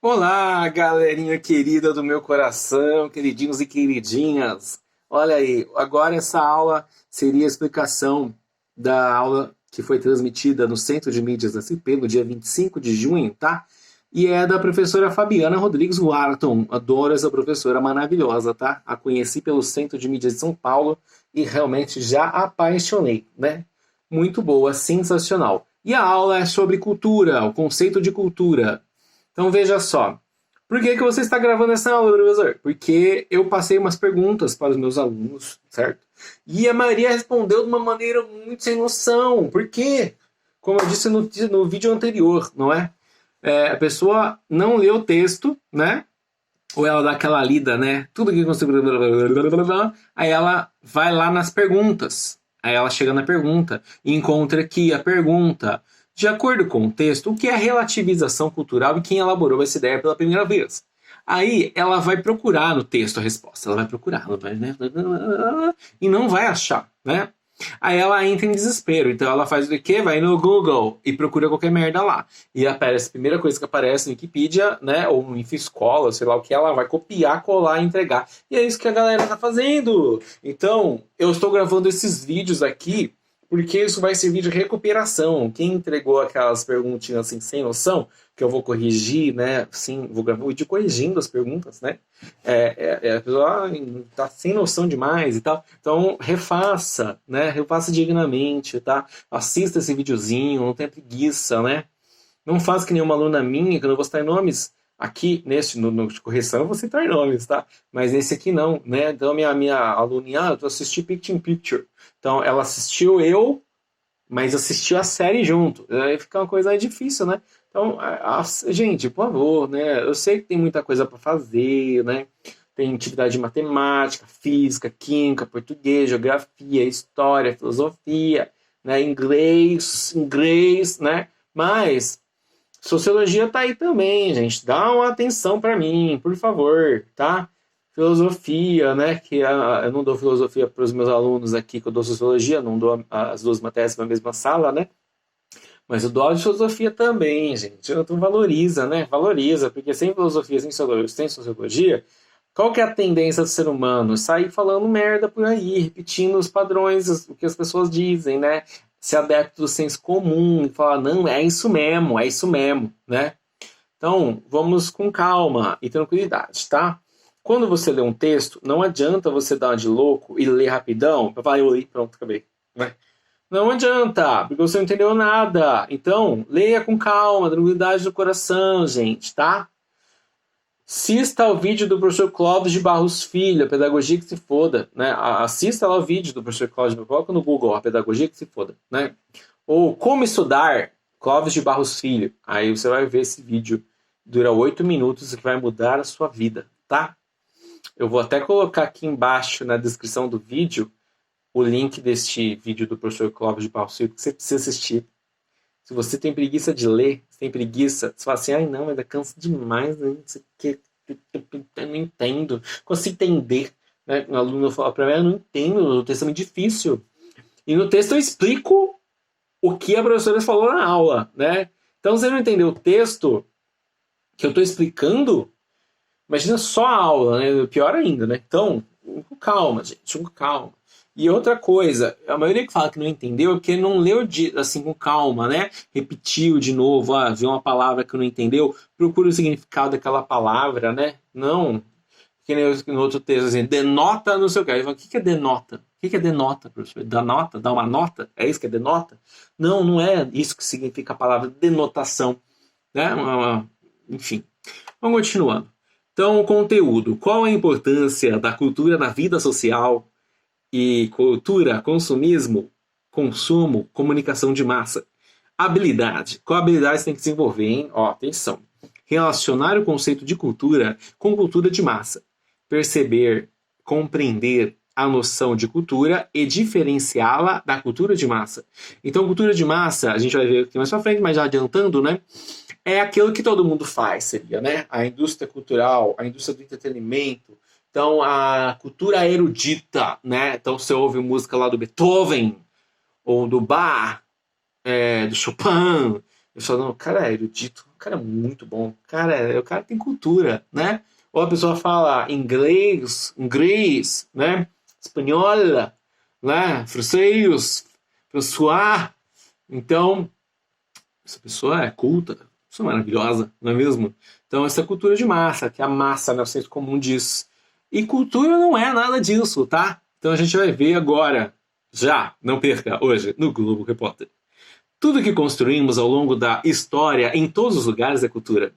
Olá, galerinha querida do meu coração, queridinhos e queridinhas. Olha aí, agora essa aula seria a explicação da aula que foi transmitida no Centro de Mídias da CP no dia 25 de junho, tá? E é da professora Fabiana Rodrigues Wharton. Adoro essa professora maravilhosa, tá? A conheci pelo Centro de Mídias de São Paulo e realmente já apaixonei, né? Muito boa, sensacional. E a aula é sobre cultura, o conceito de cultura. Então veja só. Por que você está gravando essa aula, professor? Porque eu passei umas perguntas para os meus alunos, certo? E a maioria respondeu de uma maneira muito sem noção. Por quê? Como eu disse no vídeo anterior, não é? A pessoa não lê o texto, né? Ou ela dá aquela lida, né? Tudo que conseguiu. Aí ela vai lá nas perguntas. Aí ela chega na pergunta e encontra aqui a pergunta. De acordo com o texto, o que é relativização cultural e quem elaborou essa ideia pela primeira vez? Aí ela vai procurar no texto a resposta. Ela vai procurar, ela vai, né? E não vai achar, né? Aí ela entra em desespero. Então ela faz o quê? Vai no Google e procura qualquer merda lá. E aparece, a primeira coisa que aparece no Wikipedia, né? Ou no Infoscola, sei lá o que, ela vai copiar, colar e entregar. E é isso que a galera tá fazendo. Então, eu estou gravando esses vídeos aqui porque isso vai servir de recuperação. Quem entregou aquelas perguntinhas assim sem noção, que eu vou corrigir, né? Sim, vou gravar um vídeo corrigindo as perguntas, né? A pessoa tá sem noção demais e tal. Então, refaça, né? Refaça dignamente, tá? Assista esse videozinho, não tenha preguiça, né? Não faça que nem uma aluna minha, que eu não vou citar nomes aqui, nesse, no de correção, eu vou citar nomes, tá? Mas nesse aqui não, né? Então, minha aluninha, eu tô assistindo Picture in Picture. Então, ela assistiu eu, mas assistiu a série junto. Aí fica uma coisa difícil, né? Então, gente, por favor, né? Eu sei que tem muita coisa para fazer, né? Tem atividade de matemática, física, química, português, geografia, história, filosofia, né? Inglês, né? Mas sociologia tá aí também, gente. Dá uma atenção para mim, por favor, tá? Filosofia, né? Eu não dou filosofia para os meus alunos aqui, que eu dou sociologia, não dou as duas matérias na mesma sala, né? Mas eu dou aula de filosofia também, gente. Então valoriza, né? Valoriza, porque sem filosofia, sem sociologia, qual que é a tendência do ser humano? Sair falando merda por aí, repetindo os padrões, o que as pessoas dizem, né? Ser adepto do senso comum e falar, não, é isso mesmo, né? Então, vamos com calma e tranquilidade, tá? Quando você lê um texto, não adianta você dar uma de louco e ler rapidão, vai, oi, pronto, acabei. Vai. Não adianta, porque você não entendeu nada. Então, leia com calma, tranquilidade do coração, gente, tá? Assista ao vídeo do professor Clóvis de Barros Filho, a pedagogia que se foda, né? Assista lá o vídeo do professor Clóvis de Barros, coloca no Google, a pedagogia que se foda, né? Ou como estudar Clóvis de Barros Filho. Aí você vai ver esse vídeo, dura 8 minutos e que vai mudar a sua vida, tá? Eu vou até colocar aqui embaixo na descrição do vídeo o link deste vídeo do professor Clóvis de Barros Filho que você precisa assistir. Se você tem preguiça de ler, você tem preguiça, você fala assim, ai não, mas cansa demais, né? Não sei o que, eu não entendo. Consigo entender. Né? Um aluno fala para mim, eu não entendo, o texto é muito difícil. E no texto eu explico o que a professora falou na aula, né? Então, se você não entendeu o texto que eu estou explicando, imagina só a aula, né? Pior ainda, né? Então, com calma, gente, com calma. E outra coisa, a maioria que fala que não entendeu é porque não leu assim com calma, né? Repetiu de novo, viu uma palavra que não entendeu, procura o significado daquela palavra, né? Não, que nem no outro texto assim, denota não sei o que. Aí fala, o que é denota? O que é denota, professor? Dá nota? Dá uma nota? É isso que é denota? Não, não é isso que significa a palavra denotação, né? Enfim, vamos continuando. Então, o conteúdo. Qual a importância da cultura na vida social? E cultura, consumismo, consumo, comunicação de massa. Habilidade. Qual habilidade você tem que desenvolver, hein? Ó, atenção. Relacionar o conceito de cultura com cultura de massa. Perceber, compreender a noção de cultura e diferenciá-la da cultura de massa. Então, cultura de massa, a gente vai ver aqui mais pra frente, mas já adiantando, né? É aquilo que todo mundo faz, seria, né? A indústria cultural, a indústria do entretenimento, então, a cultura erudita, né? Então, você ouve música lá do Beethoven, ou do Bach, do Chopin. Eu falo, não, cara, é erudito. cara é muito bom. O cara tem cultura, né? Ou a pessoa fala inglês, né? Espanhola, né? Francês, François. Então, essa pessoa é culta, pessoa maravilhosa, não é mesmo? Então, essa cultura de massa, que a massa, né, o senso comum diz. E cultura não é nada disso, tá? Então a gente vai ver agora, já, não perca, hoje, no Globo Repórter. Tudo que construímos ao longo da história, em todos os lugares, é cultura.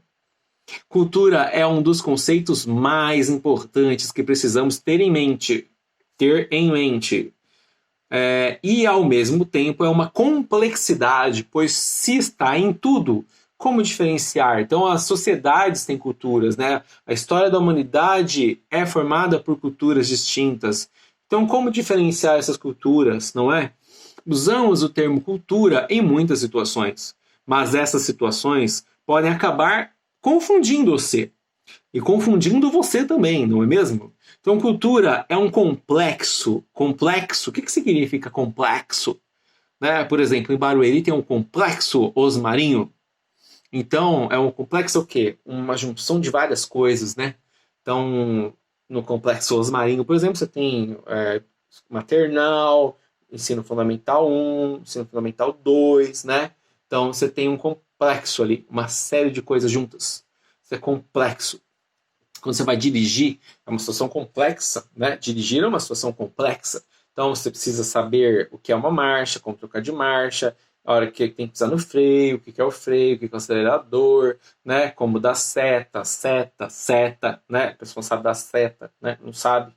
Cultura é um dos conceitos mais importantes que precisamos ter em mente. Ter em mente. E, ao mesmo tempo, é uma complexidade, pois se está em tudo, como diferenciar? Então, as sociedades têm culturas, né? A história da humanidade é formada por culturas distintas. Então, como diferenciar essas culturas, não é? Usamos o termo cultura em muitas situações, mas essas situações podem acabar confundindo você. E confundindo você também, não é mesmo? Então, cultura é um complexo. Complexo, o que significa complexo? Né? Por exemplo, em Barueri tem um complexo osmarinho. Então, é um complexo o quê? Uma junção de várias coisas, né? Então, no complexo osmarinho, por exemplo, você tem maternal, ensino fundamental 1, ensino fundamental 2, né? Então, você tem um complexo ali, uma série de coisas juntas. Isso é complexo. Quando você vai dirigir, é uma situação complexa, né? Dirigir é uma situação complexa. Então, você precisa saber o que é uma marcha, como trocar de marcha, a hora que tem que pisar no freio, o que é o freio, o que é o acelerador, né? Como dar seta, né? A pessoa não sabe dar seta, né? Não sabe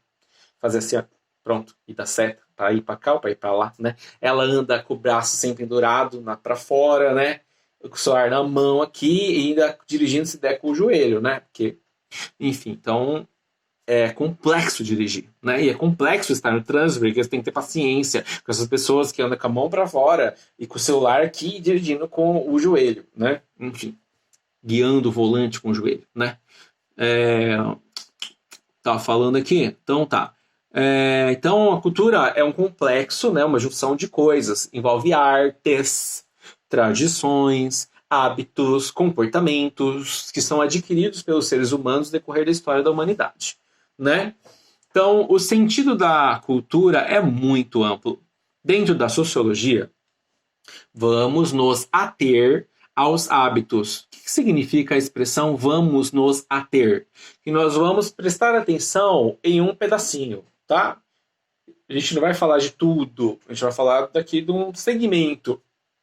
fazer assim, ó, pronto, e dar seta para ir para cá ou para ir para lá, né? Ela anda com o braço sempre pendurado para fora, né? Com o celular na mão aqui e ainda dirigindo se der com o joelho, né? Porque enfim, então é complexo dirigir, né? E é complexo estar no trânsito, porque você tem que ter paciência com essas pessoas que andam com a mão para fora e com o celular aqui dirigindo com o joelho, né? Enfim, guiando o volante com o joelho, né? Tava falando aqui? Então tá. Então a cultura é um complexo, né? Uma junção de coisas. Envolve artes, tradições, hábitos, comportamentos que são adquiridos pelos seres humanos no decorrer da história da humanidade, né? Então, o sentido da cultura é muito amplo. Dentro da sociologia, vamos nos ater aos hábitos. O que significa a expressão vamos nos ater? Que nós vamos prestar atenção em um pedacinho, tá? A gente não vai falar de tudo, a gente vai falar daqui de um segmento.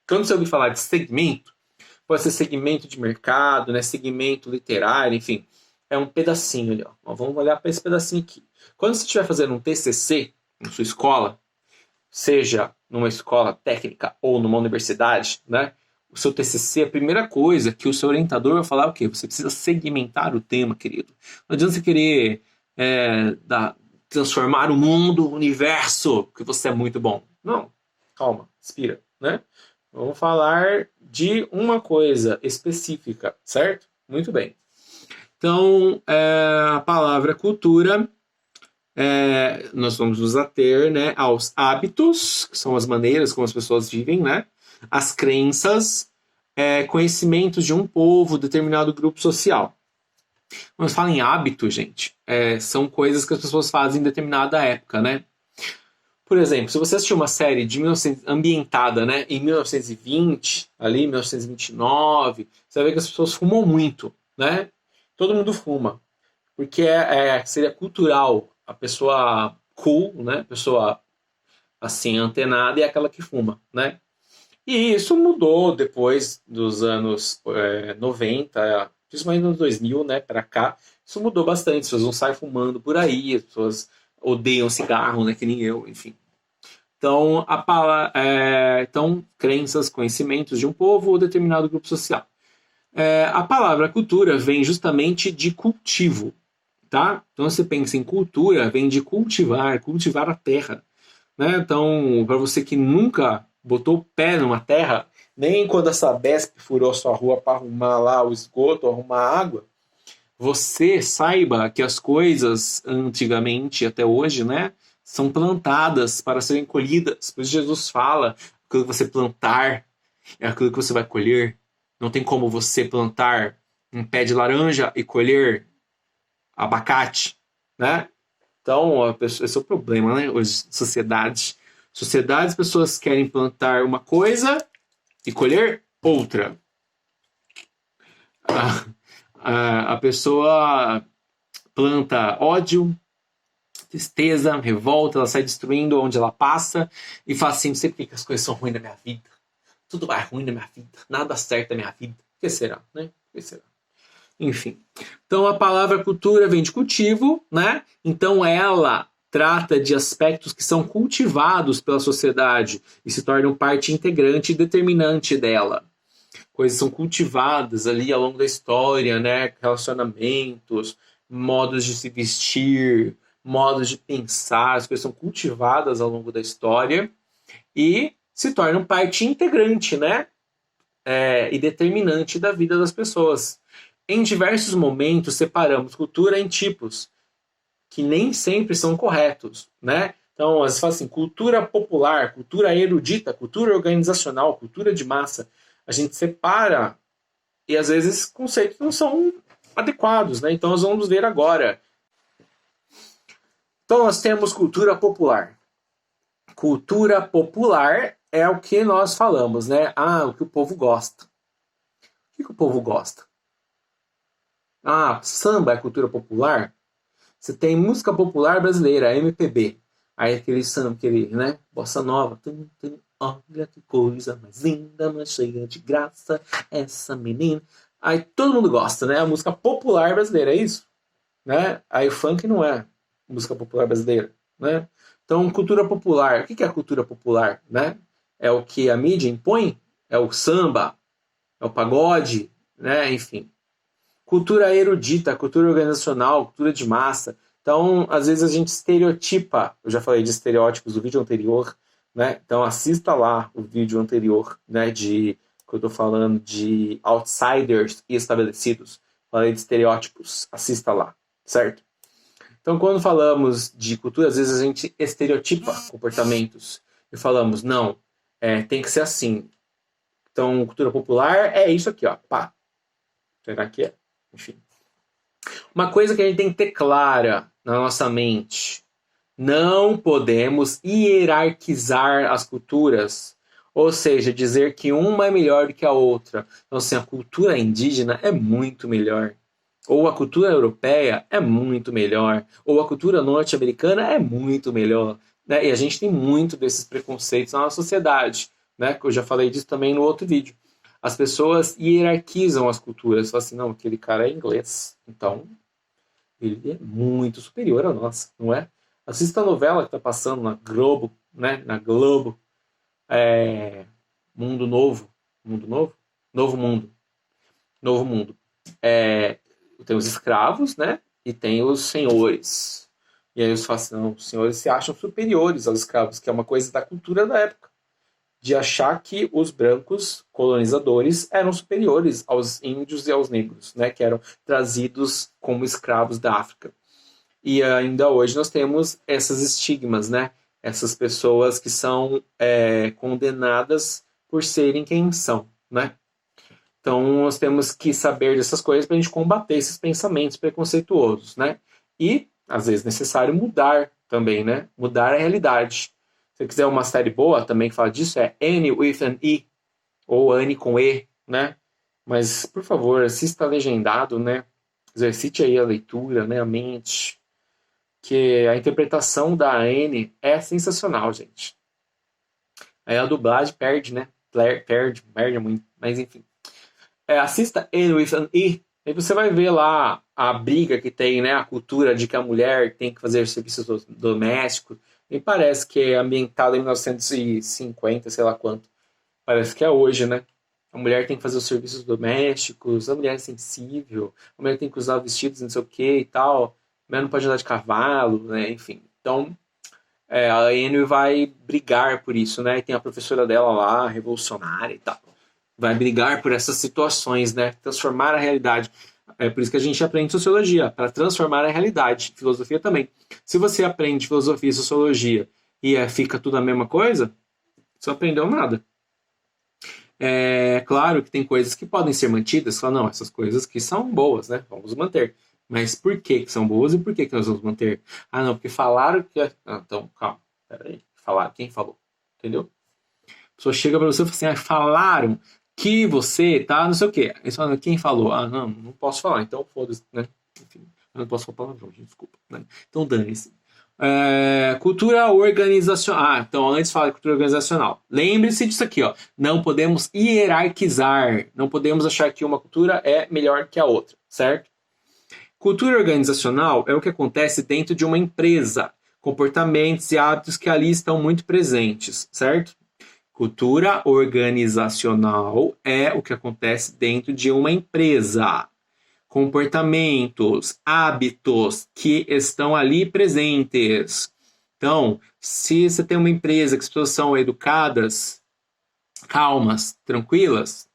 Quando você ouvir falar de segmento, pode ser segmento de mercado, né, segmento literário, enfim, é um pedacinho ali. Ó. Vamos olhar para esse pedacinho aqui. Quando você estiver fazendo um TCC na sua escola, seja numa escola técnica ou numa universidade, né, o seu TCC, a primeira coisa que o seu orientador vai falar é o quê? Você precisa segmentar o tema, querido. Não adianta você querer transformar o mundo, o universo, porque você é muito bom. Não, calma, inspira, né? Vamos falar de uma coisa específica, certo? Muito bem. Então, a palavra cultura, nós vamos nos ater, né, aos hábitos, que são as maneiras como as pessoas vivem, né? As crenças, conhecimentos de um povo, determinado grupo social. Quando se fala em hábito, gente, são coisas que as pessoas fazem em determinada época, né? Por exemplo, se você assistir uma série ambientada, né, em 1920, ali 1929, você vai ver que as pessoas fumam muito, né? Todo mundo fuma, porque seria cultural. A pessoa cool, né, a pessoa assim antenada é aquela que fuma, né? E isso mudou depois dos anos 90, principalmente nos 2000, né, para cá. Isso mudou bastante. As pessoas não saem fumando por aí, as pessoas odeiam cigarro, né, que nem eu, enfim. Então, então, crenças, conhecimentos de um povo ou determinado grupo social. A palavra cultura vem justamente de cultivo, tá? Então, você pensa em cultura, vem de cultivar a terra, né? Então, para você que nunca botou o pé numa terra, nem quando a Sabesp furou sua rua para arrumar lá o esgoto, arrumar água, você saiba que as coisas antigamente, até hoje, né, são plantadas para serem colhidas. Por isso Jesus fala, aquilo que você plantar é aquilo que você vai colher, Não tem como você plantar um pé de laranja e colher abacate, né? Então, esse é o problema, né? Hoje, sociedades, as pessoas querem plantar uma coisa e colher outra. A pessoa planta ódio, tristeza, revolta, ela sai destruindo onde ela passa e fala assim, sempre fica, as coisas são ruins na minha vida. Tudo vai ruim na minha vida. Nada dá certo na minha vida. Por que será, né? Por que será? Enfim. Então, a palavra cultura vem de cultivo, né? Então, ela trata de aspectos que são cultivados pela sociedade e se tornam parte integrante e determinante dela. Coisas são cultivadas ali ao longo da história, né? Relacionamentos, modos de se vestir, modos de pensar, as coisas são cultivadas ao longo da história e se tornam parte integrante, né? E determinante da vida das pessoas. Em diversos momentos, separamos cultura em tipos, que nem sempre são corretos, né? Então, às vezes fala assim, cultura popular, cultura erudita, cultura organizacional, cultura de massa. A gente separa e, às vezes, conceitos não são adequados, né? Então, nós vamos ver agora. Então, nós temos cultura popular. Cultura popular é o que nós falamos, né? O que o povo gosta. O que o povo gosta? Samba é cultura popular? Você tem música popular brasileira, MPB. Aí aquele samba, né? Bossa nova. Olha que coisa mais linda, mais cheia de graça, essa menina. Aí todo mundo gosta, né? A música popular brasileira, é isso? Né? Aí o funk não é música popular brasileira, né? Então, cultura popular. O que é a cultura popular, né? É o que a mídia impõe? É o samba? É o pagode? Né? Enfim. Cultura erudita, cultura organizacional, cultura de massa. Então, às vezes a gente estereotipa. Eu já falei de estereótipos no vídeo anterior, né? Então, assista lá o vídeo anterior, né? Que eu estou falando de outsiders e estabelecidos. Falei de estereótipos. Assista lá, certo? Então, quando falamos de cultura, às vezes a gente estereotipa comportamentos. E falamos, não, tem que ser assim. Então, cultura popular é isso aqui, ó. Pá. Será que é? Enfim. Uma coisa que a gente tem que ter clara na nossa mente. Não podemos hierarquizar as culturas. Ou seja, dizer que uma é melhor do que a outra. Então, assim, a cultura indígena é muito melhor. Ou a cultura europeia é muito melhor. Ou a cultura norte-americana é muito melhor. Né? E a gente tem muito desses preconceitos na nossa sociedade. Né? Eu já falei disso também no outro vídeo. As pessoas hierarquizam as culturas. Falam assim, não, aquele cara é inglês. Então, ele é muito superior a nós, não é? Assista a novela que está passando na Globo, né? Na Globo. Mundo Novo. Mundo Novo? Novo Mundo. Novo Mundo. Tem os escravos, né? E tem os senhores. E aí eles falam assim, não, os senhores se acham superiores aos escravos, que é uma coisa da cultura da época. De achar que os brancos colonizadores eram superiores aos índios e aos negros, né? Que eram trazidos como escravos da África. E ainda hoje nós temos essas estigmas, né? Essas pessoas que são condenadas por serem quem são, né? Então, nós temos que saber dessas coisas para a gente combater esses pensamentos preconceituosos, né? E, às vezes, é necessário mudar também, né? Mudar a realidade. Se você quiser uma série boa também que fala disso, é Annie with an E, ou Annie com E, né? Mas, por favor, assista legendado, né? Exercite aí a leitura, né? A mente. Que a interpretação da Annie é sensacional, gente. Aí a dublagem perde, né? Perde muito, mas enfim. Assista Anne with an E, aí você vai ver lá a briga que tem, né? A cultura de que a mulher tem que fazer serviços domésticos. Me parece que é ambientado em 1950, sei lá quanto. Parece que é hoje, né? A mulher tem que fazer os serviços domésticos, a mulher é sensível, a mulher tem que usar vestidos não sei o que e tal, a mulher não pode andar de cavalo, né? Enfim. Então, a Anne vai brigar por isso, né? E tem a professora dela lá, revolucionária e tal. Vai brigar por essas situações, né? Transformar a realidade. É por isso que a gente aprende sociologia, para transformar a realidade. Filosofia também. Se você aprende filosofia e sociologia e fica tudo a mesma coisa, você não aprendeu nada. É claro que tem coisas que podem ser mantidas. Fala, não, essas coisas que são boas, né? Vamos manter. Mas por que são boas e por que nós vamos manter? Ah, não, porque falaram que... Ah, então, calma. Peraí. Falaram. Quem falou? Entendeu? A pessoa chega pra você e fala assim, falaram que você tá não sei o quê. Aí você fala, quem falou? Ah, não posso falar. Então, foda-se, né? Enfim, eu não posso falar palavrão, gente, desculpa. Né? Então, dane-se. Cultura organizacional. Ah, então antes fala de cultura organizacional. Lembre-se disso aqui, ó. Não podemos hierarquizar. Não podemos achar que uma cultura é melhor que a outra, certo? Cultura organizacional é o que acontece dentro de uma empresa. Comportamentos e hábitos que ali estão muito presentes, certo? Cultura organizacional é o que acontece dentro de uma empresa. Comportamentos, hábitos que estão ali presentes. Então, se você tem uma empresa que as pessoas são educadas, calmas, tranquilas,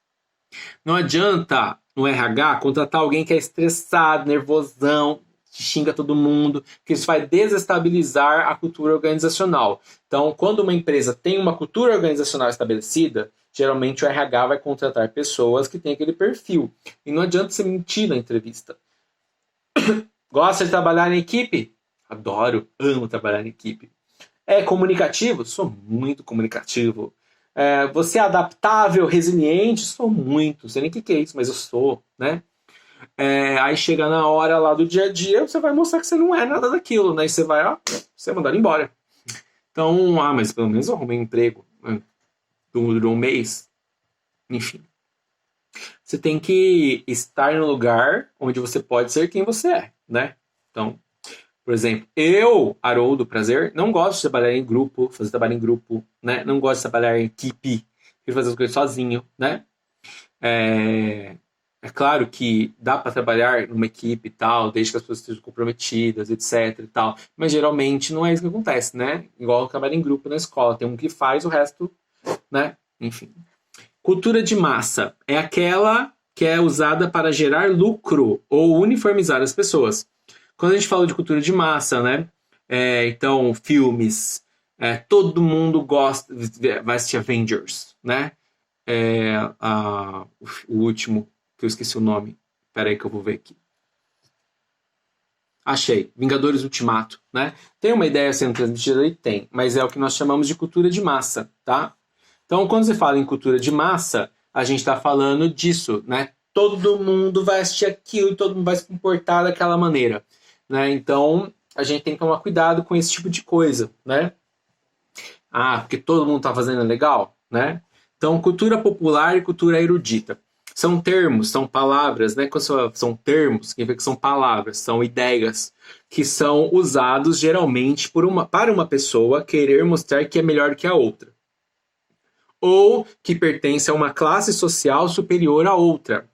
não adianta no RH contratar alguém que é estressado, nervosão, que xinga todo mundo, porque isso vai desestabilizar a cultura organizacional. Então, quando uma empresa tem uma cultura organizacional estabelecida, geralmente o RH vai contratar pessoas que têm aquele perfil. E não adianta você mentir na entrevista. Gosta de trabalhar em equipe? Adoro, amo trabalhar em equipe. É comunicativo? Sou muito comunicativo. Você é adaptável, resiliente? Sou muito. Não sei nem o que é isso, mas eu sou, né? Aí chega na hora lá do dia a dia, você vai mostrar que você não é nada daquilo, né? E você vai, você é mandado embora. Então, mas pelo menos eu arrumei um emprego. Durou um mês. Enfim. Você tem que estar no lugar onde você pode ser quem você é, né? Então, por exemplo, eu, Haroldo Prazer, não gosto de trabalhar em grupo, fazer trabalho em grupo, né? Não gosto de trabalhar em equipe, quero fazer as coisas sozinho, né? É claro que dá para trabalhar numa equipe e tal, desde que as pessoas estejam comprometidas, etc e tal. Mas geralmente não é isso que acontece, né? Igual trabalhar em grupo na escola, tem um que faz, o resto, né? Enfim. Cultura de massa é aquela que é usada para gerar lucro ou uniformizar as pessoas. Quando a gente fala de cultura de massa, né? Então, filmes, todo mundo gosta, vai assistir Avengers, né? O último, que eu esqueci o nome. Espera aí que eu vou ver aqui. Achei, Vingadores Ultimato, né? Tem uma ideia sendo transmitida aí? Tem, mas é o que nós chamamos de cultura de massa, tá? Então, quando você fala em cultura de massa, a gente está falando disso, né? Todo mundo vai assistir aquilo e todo mundo vai se comportar daquela maneira, né? Então, a gente tem que tomar cuidado com esse tipo de coisa, né? Porque todo mundo está fazendo legal, né? Então, cultura popular e cultura erudita. São termos, são palavras, né? São termos, significa que são palavras, são ideias que são usados geralmente para uma pessoa querer mostrar que é melhor que a outra. Ou que pertence a uma classe social superior à outra.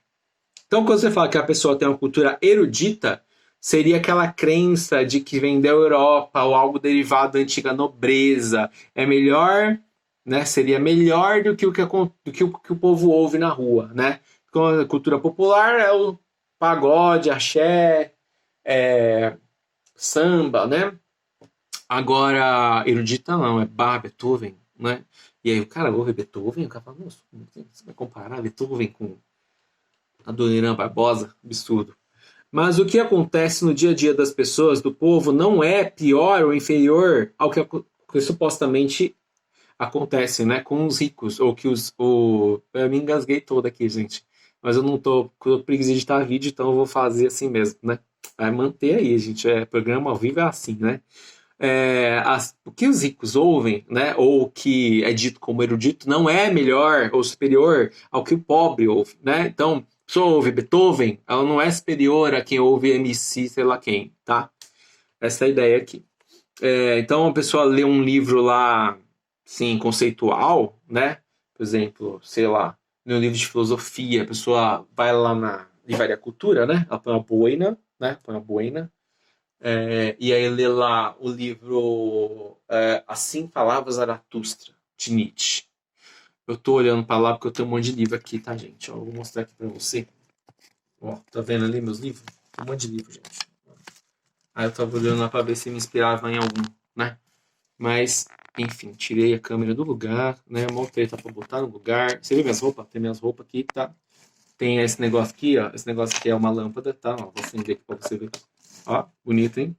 Então, quando você fala que a pessoa tem uma cultura erudita, seria aquela crença de que vem da Europa ou algo derivado da antiga nobreza. É melhor, né? Seria melhor do que o povo ouve na rua, né? Então, a cultura popular é o pagode, axé, samba, né? Agora, erudita não, é Bach, Beethoven, né? E aí o cara ouve Beethoven, o cara fala, nossa, você vai comparar Beethoven com a Dona Barbosa? Absurdo. Mas o que acontece no dia a dia das pessoas, do povo, não é pior ou inferior ao que supostamente acontece, né, com os ricos, ou que eu me engasguei todo aqui, gente. Mas eu não tô com preguiça de editar vídeo, então eu vou fazer assim mesmo, né? Vai manter aí, gente. Programa ao vivo é assim, né? O que os ricos ouvem, né, ou o que é dito como erudito, não é melhor ou superior ao que o pobre ouve, né? Então, a pessoa ouve Beethoven, ela não é superior a quem ouve MC, sei lá quem, tá? Essa é a ideia aqui. Então, a pessoa lê um livro lá, sim, conceitual, né? Por exemplo, sei lá, lê um livro de filosofia, a pessoa vai lá na Livraria Cultura, né? Ela põe uma boina, né? Põe uma boina, e aí lê lá o livro Assim Falava Zaratustra, de Nietzsche. Eu tô olhando para lá porque eu tenho um monte de livro aqui, tá, gente? Ó, eu vou mostrar aqui para você. Ó, tá vendo ali meus livros? Tem um monte de livro, gente. Aí eu tava olhando lá para ver se me inspirava em algum, né? Mas Enfim, tirei a câmera do lugar, né? Mó treta pra botar no lugar. Você viu minhas roupas? Tem minhas roupas aqui, tá? Tem esse negócio aqui, ó. Esse negócio aqui é uma lâmpada, tá? Ó, vou acender aqui pra você ver. Ó, bonito, hein?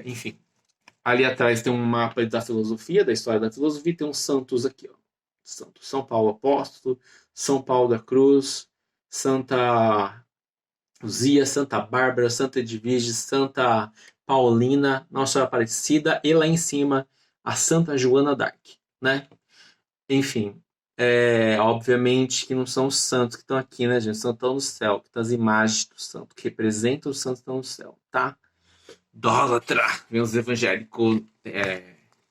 Enfim. Ali atrás tem um mapa da filosofia, da história da filosofia. Tem uns santos aqui, ó. Santos. São Paulo Apóstolo, São Paulo da Cruz, Santa Luzia, Santa Bárbara, Santa Edvige, Santa Paulina, Nossa Senhora Aparecida e lá em cima a Santa Joana d'Arc, né? Enfim, obviamente que não são os santos que estão aqui, né, gente? Os santos estão no céu, que estão as imagens do santo, que representam os santos que estão no céu, tá? Idólatra, vem os evangélicos,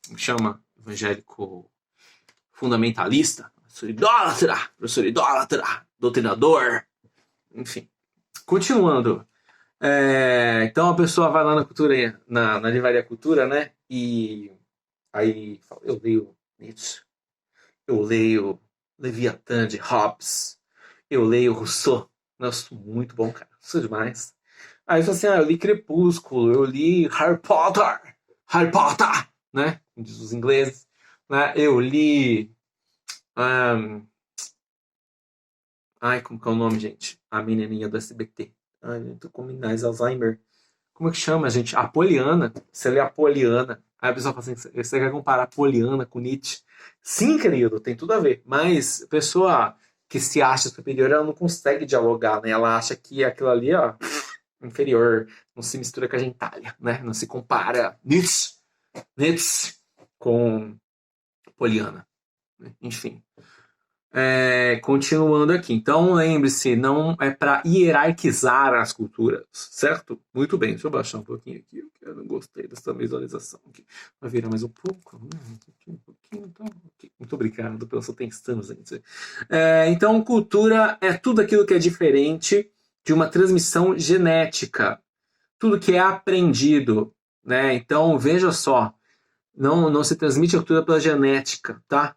como chama? Evangélico fundamentalista, professor idólatra, doutrinador, enfim. Continuando. Então a pessoa vai lá na cultura, na livraria Cultura, né? E aí eu leio Nietzsche, eu leio Leviatã de Hobbes, eu leio Rousseau. Nossa, muito bom, cara. Isso é demais. Aí eu falo assim, eu li Crepúsculo, eu li Harry Potter, né? Diz os ingleses. Né? Eu li... como que é o nome, gente? A menininha do SBT. Ai, eu tô com mais Alzheimer. Como é que chama, gente? Apoliana. Você lê Apoliana. Aí a pessoa fala assim, você quer comparar Apoliana com Nietzsche? Sim, querido, tem tudo a ver. Mas a pessoa que se acha superior, ela não consegue dialogar, né? Ela acha que aquilo ali, ó, inferior, não se mistura com a gentalha, né? Não se compara Nietzsche com Apoliana. Enfim. Continuando aqui. Então, lembre-se, não é para hierarquizar as culturas, certo? Muito bem, deixa eu baixar um pouquinho aqui. Eu não gostei dessa visualização aqui. Vai virar mais um pouco. Um pouquinho, então. Muito obrigado pela sua atenção, gente. Então, cultura é tudo aquilo que é diferente de uma transmissão genética. Tudo que é aprendido, né? Então, veja só, não se transmite a cultura pela genética, tá?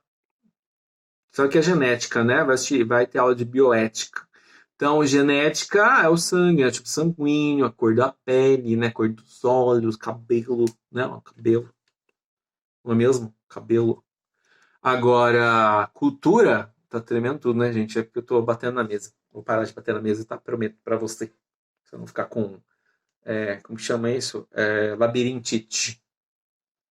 Só que é genética, né? Vai ter aula de bioética. Então, genética é o sangue, é tipo sanguíneo, a cor da pele, né? A cor dos olhos, cabelo, né? O cabelo. Não é mesmo? Cabelo. Agora, cultura, tá tremendo tudo, né, gente? É porque eu tô batendo na mesa. Vou parar de bater na mesa, tá? Prometo pra você. Se eu não ficar com, como chama isso? Labirintite.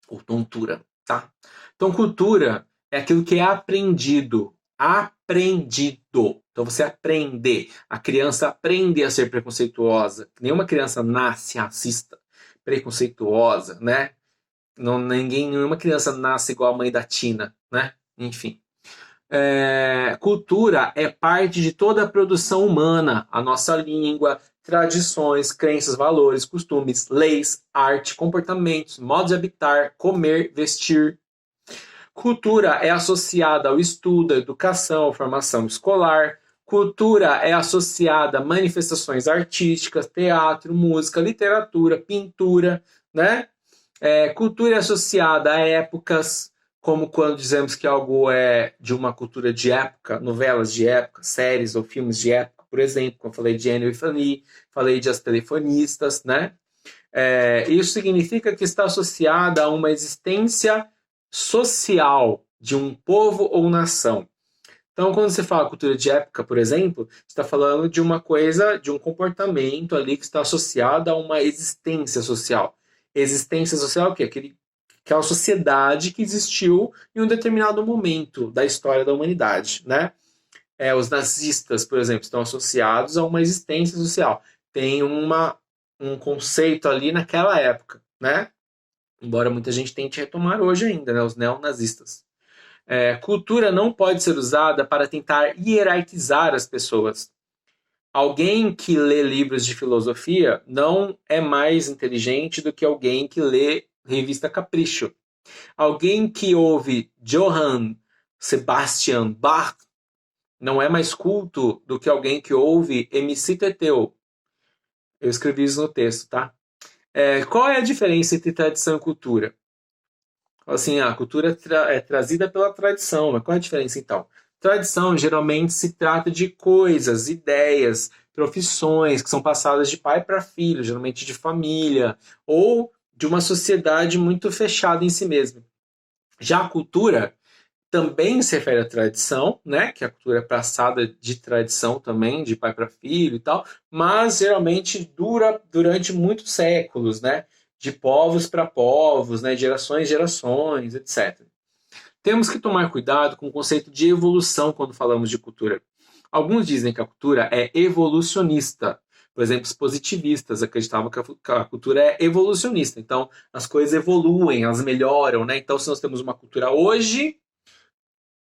Ou tontura, tá? Então, cultura é aquilo que é aprendido. Aprendido. Então, você aprende. A criança aprende a ser preconceituosa. Nenhuma criança nasce racista, preconceituosa, né? Nenhuma criança nasce igual a mãe da Tina, né? Enfim. Cultura é parte de toda a produção humana. A nossa língua, tradições, crenças, valores, costumes, leis, arte, comportamentos, modos de habitar, comer, vestir. Cultura é associada ao estudo, à educação, à formação escolar. Cultura é associada a manifestações artísticas, teatro, música, literatura, pintura, né? Cultura é associada a épocas, como quando dizemos que algo é de uma cultura de época, novelas de época, séries ou filmes de época, por exemplo, como eu falei de Anne e Fanny, falei de As Telefonistas, né? Isso significa que está associada a uma existência social de um povo ou nação. Então, quando você fala cultura de época, por exemplo, você está falando de uma coisa, de um comportamento ali que está associado a uma existência social. Existência social é o quê? Aquela sociedade que existiu em um determinado momento da história da humanidade, né? Os nazistas, por exemplo, estão associados a uma existência social. Tem um conceito ali naquela época, né? Embora muita gente tente retomar hoje ainda, né? Os neonazistas. Cultura não pode ser usada para tentar hierarquizar as pessoas. Alguém que lê livros de filosofia não é mais inteligente do que alguém que lê revista Capricho. Alguém que ouve Johann Sebastian Bach não é mais culto do que alguém que ouve MC Teteu. Eu escrevi isso no texto, tá? Qual é a diferença entre tradição e cultura? Assim, a cultura é trazida pela tradição, mas qual é a diferença então? Tradição geralmente se trata de coisas, ideias, profissões que são passadas de pai para filho, geralmente de família, ou de uma sociedade muito fechada em si mesma. Já a cultura também se refere à tradição, né? Que a cultura é passada de tradição também, de pai para filho e tal, mas geralmente dura durante muitos séculos, né? De povos para povos, né? Gerações, gerações, etc. Temos que tomar cuidado com o conceito de evolução quando falamos de cultura. Alguns dizem que a cultura é evolucionista. Por exemplo, os positivistas acreditavam que a cultura é evolucionista. Então, as coisas evoluem, elas melhoram, né? Então, se nós temos uma cultura hoje,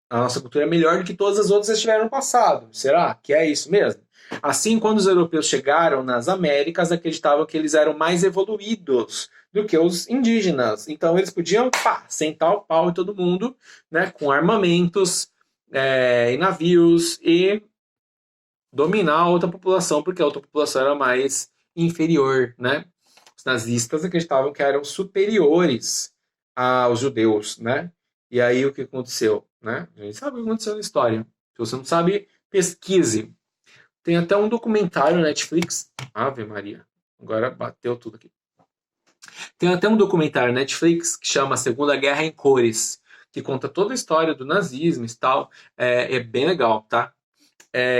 a nossa cultura é melhor do que todas as outras que estiveram no passado. Será que é isso mesmo? Assim, quando os europeus chegaram nas Américas, acreditavam que eles eram mais evoluídos do que os indígenas. Então, eles podiam sentar o pau em todo mundo, né, com armamentos e navios e dominar a outra população, porque a outra população era mais inferior. Né? Os nazistas acreditavam que eram superiores aos judeus. Né? E aí, o que aconteceu? Né? A gente sabe o que aconteceu na história. Se você não sabe, pesquise. Tem até um documentário na Netflix. Ave Maria. Agora bateu tudo aqui. Tem até um documentário na Netflix que chama Segunda Guerra em Cores, que conta toda a história do nazismo e tal. É bem legal, tá?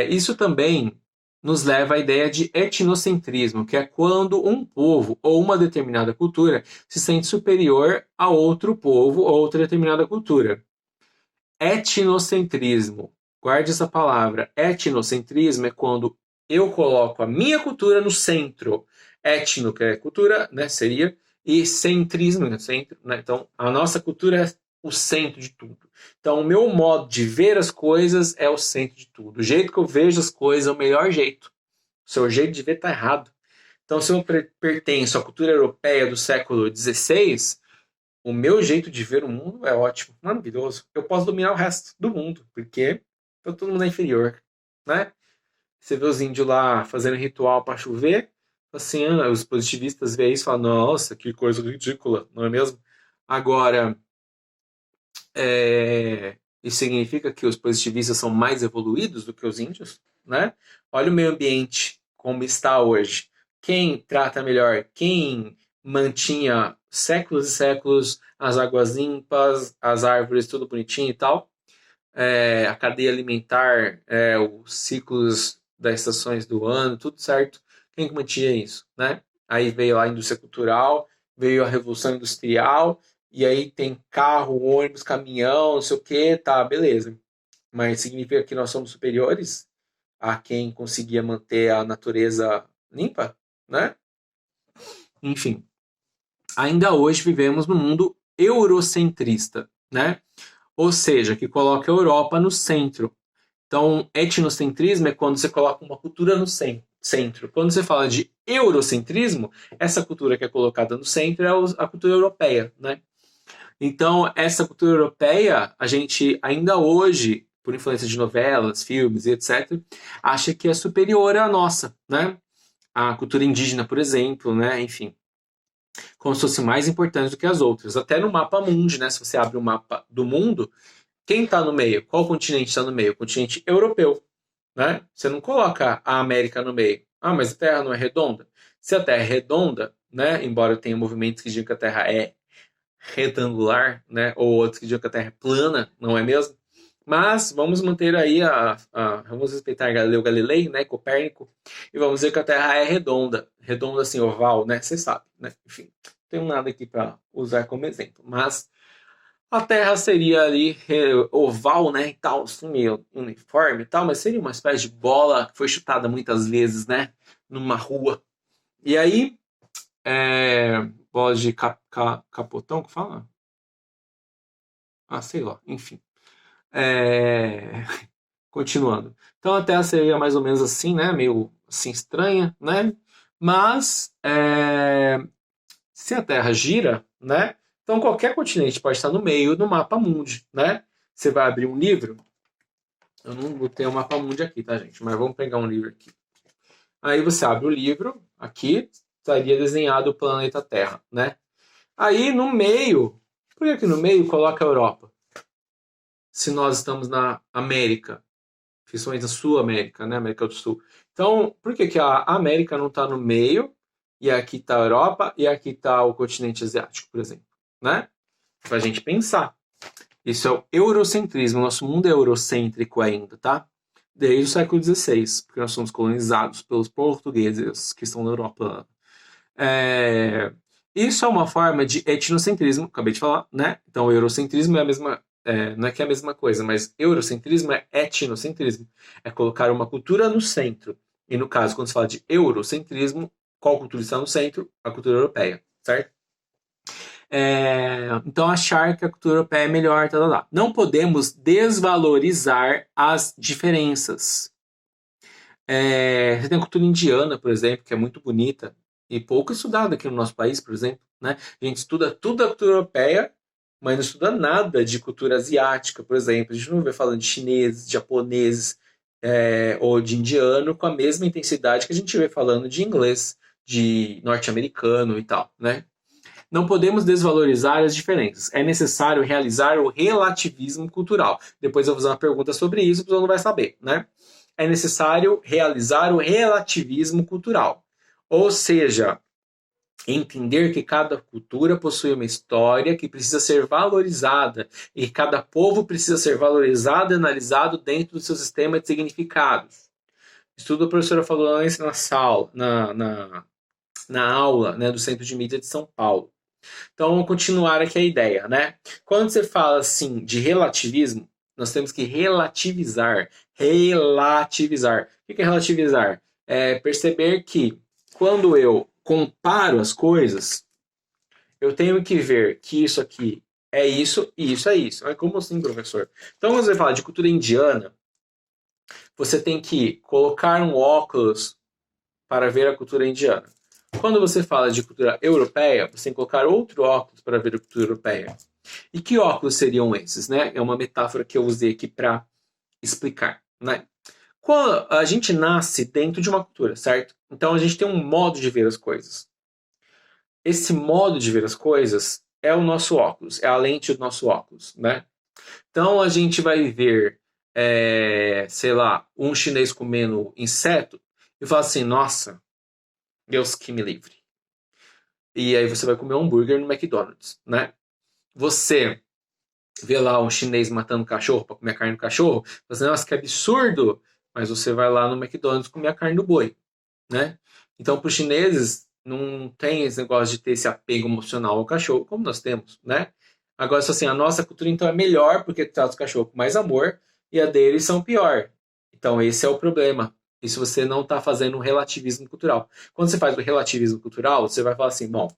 Isso também nos leva à ideia de etnocentrismo, que é quando um povo ou uma determinada cultura se sente superior a outro povo ou outra determinada cultura. Etnocentrismo. Guarde essa palavra. Etnocentrismo é quando eu coloco a minha cultura no centro. Etno, que é cultura, né, seria, e centrismo, né, centro, né? Então, a nossa cultura é o centro de tudo. Então, o meu modo de ver as coisas é o centro de tudo. O jeito que eu vejo as coisas é o melhor jeito. O seu jeito de ver está errado. Então, se eu pertenço à cultura europeia do século XVI, o meu jeito de ver o mundo é ótimo, maravilhoso. Eu posso dominar o resto do mundo, porque todo mundo é inferior, né? Você vê os índios lá fazendo ritual para chover, assim, os positivistas veem isso e falam, nossa, que coisa ridícula, não é mesmo? Agora, isso significa que os positivistas são mais evoluídos do que os índios, né? Olha o meio ambiente como está hoje. Quem trata melhor? Quem mantinha séculos e séculos as águas limpas, as árvores tudo bonitinho e tal? A cadeia alimentar, os ciclos das estações do ano, tudo certo. Quem que mantinha isso, né? Aí veio a indústria cultural, veio a revolução industrial, e aí tem carro, ônibus, caminhão, não sei o que, tá, beleza. Mas significa que nós somos superiores a quem conseguia manter a natureza limpa, né? Enfim, ainda hoje vivemos num mundo eurocentrista, né? Ou seja, que coloca a Europa no centro. Então, etnocentrismo é quando você coloca uma cultura no centro. Quando você fala de eurocentrismo, essa cultura que é colocada no centro é a cultura europeia, né? Então, essa cultura europeia, a gente ainda hoje, por influência de novelas, filmes e etc., acha que é superior à nossa, né? A cultura indígena, por exemplo, né? Enfim, como se fosse mais importante do que as outras. Até no mapa mundi, né? Se você abre o mapa do mundo, quem está no meio? Qual continente está no meio? O continente europeu, né? Você não coloca a América no meio. Ah, mas a Terra não é redonda? Se a Terra é redonda, né? Embora tenha movimentos que digam que a Terra é retangular, né? Ou outros que digam que a Terra é plana, não é mesmo? Mas vamos manter aí vamos respeitar Galileu Galilei, né? Copérnico, e vamos dizer que a Terra é redonda, redonda assim, oval, né? Você sabe, né? Enfim, não tenho nada aqui para usar como exemplo, mas a Terra seria ali oval, né, e tal, assim, meio uniforme e tal, mas seria uma espécie de bola que foi chutada muitas vezes, né, numa rua. E aí, bola de capotão, que fala? Ah, sei lá, enfim. Continuando. Então a Terra seria mais ou menos assim, né, meio assim estranha, né, mas se a Terra gira, né, então qualquer continente pode estar no meio do mapa mundi, né? Você vai abrir um livro. Eu não botei o mapa mundi aqui, tá, gente? Mas vamos pegar um livro aqui. Aí você abre o livro, aqui estaria desenhado o planeta Terra, né? Aí no meio, por que aqui no meio coloca a Europa? Se nós estamos na América, principalmente na Sul América, né? América do Sul. Então, por que a América não está no meio e aqui está a Europa, e aqui está o continente asiático, por exemplo, né? Para a gente pensar. Isso é o eurocentrismo. Nosso mundo é eurocêntrico ainda, tá? Desde o século XVI, porque nós somos colonizados pelos portugueses que estão na Europa. Isso é uma forma de etnocentrismo, acabei de falar, né? Então, o eurocentrismo é a mesma, não é que é a mesma coisa, mas eurocentrismo é etnocentrismo. É colocar uma cultura no centro. E no caso, quando se fala de eurocentrismo, qual cultura está no centro? A cultura europeia, certo? Então, achar que a cultura europeia é melhor, tá, tá, tá. Não podemos desvalorizar as diferenças. Você tem a cultura indiana, por exemplo, que é muito bonita e pouco estudada aqui no nosso país, por exemplo, né? A gente estuda tudo da cultura europeia, mas não estuda nada de cultura asiática, por exemplo. A gente não vê falando de chineses, de japoneses ou de indiano com a mesma intensidade que a gente vê falando de inglês, de norte-americano e tal, né? Não podemos desvalorizar as diferenças. É necessário realizar o relativismo cultural. Depois eu vou fazer uma pergunta sobre isso, o pessoal não vai saber, né? É necessário realizar o relativismo cultural. Ou seja, entender que cada cultura possui uma história que precisa ser valorizada e que cada povo precisa ser valorizado e analisado dentro do seu sistema de significados. Estudo a professora falou antes na aula, né, do Centro de Mídia de São Paulo. Então, vamos continuar aqui a ideia, né? Quando você fala, assim, de relativismo, nós temos que relativizar. Relativizar. O que é relativizar? É perceber que, quando eu comparo as coisas, eu tenho que ver que isso aqui é isso e isso é isso. Como assim, professor? Então, quando você fala de cultura indiana, você tem que colocar um óculos para ver a cultura indiana. Quando você fala de cultura europeia, você tem que colocar outro óculos para ver a cultura europeia. E que óculos seriam esses, né? É uma metáfora que eu usei aqui para explicar, né? Quando a gente nasce dentro de uma cultura, certo? Então a gente tem um modo de ver as coisas. Esse modo de ver as coisas é o nosso óculos, é a lente do nosso óculos, né? Então a gente vai ver, sei lá, um chinês comendo inseto e fala assim, nossa, Deus que me livre. E aí você vai comer um hambúrguer no McDonald's, né? Você vê lá um chinês matando um cachorro para comer a carne do cachorro, você, nossa, que absurdo! Mas você vai lá no McDonald's comer a carne do boi, né? Então, para os chineses, não tem esse negócio de ter esse apego emocional ao cachorro, como nós temos, né? Agora, só assim, a nossa cultura, então, é melhor porque trata os cachorros com mais amor e a deles são pior. Então, esse é o problema. Isso você não está fazendo um relativismo cultural. Quando você faz o relativismo cultural, você vai falar assim, bom,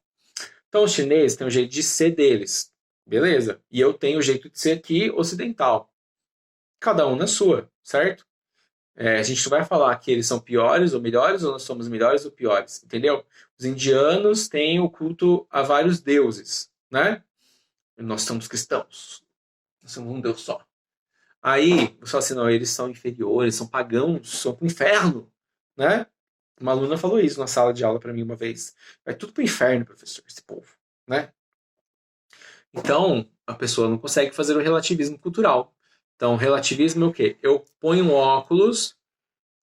então os chineses têm um jeito de ser deles, beleza? E eu tenho o jeito de ser aqui ocidental. Cada um na sua, certo? A gente não vai falar que eles são piores ou melhores, ou nós somos melhores ou piores, entendeu? Os indianos têm o culto a vários deuses, né? Nós somos cristãos. Nós somos um Deus só. Aí, você fala assim, não, eles são inferiores, são pagãos, são pro inferno, né? Uma aluna falou isso na sala de aula para mim uma vez. Vai tudo pro inferno, professor, esse povo, né? Então, a pessoa não consegue fazer o relativismo cultural. Então, relativismo é o quê? Eu ponho um óculos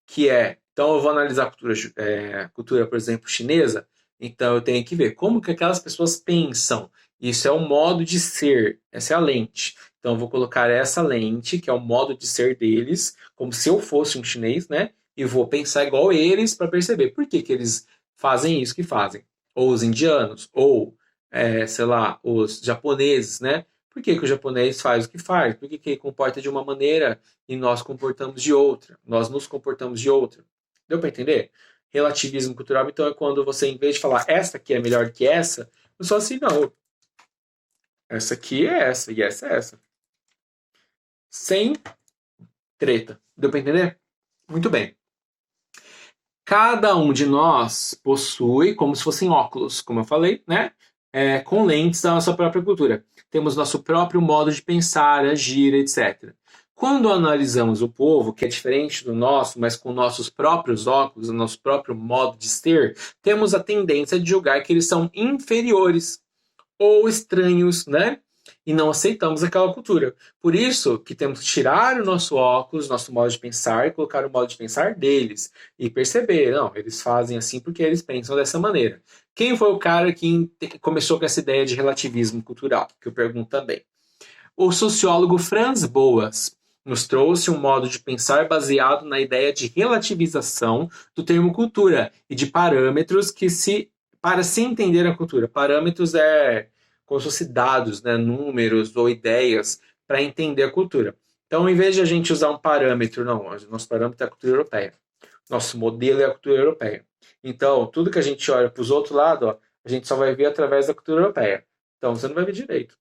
que é... Então, eu vou analisar a cultura, por exemplo, chinesa. Então, eu tenho que ver como que aquelas pessoas pensam. Isso é o modo de ser. Essa é a lente. Então, eu vou colocar essa lente, que é o modo de ser deles, como se eu fosse um chinês, né? E vou pensar igual eles para perceber por que eles fazem isso que fazem. Ou os indianos, ou, sei lá, os japoneses, né? Por que o japonês faz o que faz? Por que ele comporta de uma maneira e nós comportamos de outra? Nós nos comportamos de outra. Deu para entender? Relativismo cultural, então, é quando você, em vez de falar essa aqui é melhor que essa, você fala assim, não, essa aqui é essa e essa é essa. Sem treta. Deu para entender? Muito bem. Cada um de nós possui, como se fossem óculos, como eu falei, né? Com lentes da nossa própria cultura. Temos nosso próprio modo de pensar, agir, etc. Quando analisamos o povo, que é diferente do nosso, mas com nossos próprios óculos, o nosso próprio modo de ser, temos a tendência de julgar que eles são inferiores ou estranhos, né? e não aceitamos aquela cultura. Por isso que temos que tirar o nosso óculos, nosso modo de pensar, e colocar o modo de pensar deles. E perceber, não, eles fazem assim porque eles pensam dessa maneira. Quem foi o cara que começou com essa ideia de relativismo cultural? Que eu pergunto também. O sociólogo Franz Boas nos trouxe um modo de pensar baseado na ideia de relativização do termo cultura e de parâmetros para se entender a cultura. Parâmetros é como se fossem dados, né, números ou ideias para entender a cultura. Então, em vez de a gente usar um parâmetro, não, nosso parâmetro é a cultura europeia. Nosso modelo é a cultura europeia. Então, tudo que a gente olha para os outros lados, ó, a gente só vai ver através da cultura europeia. Então, você não vai ver direito.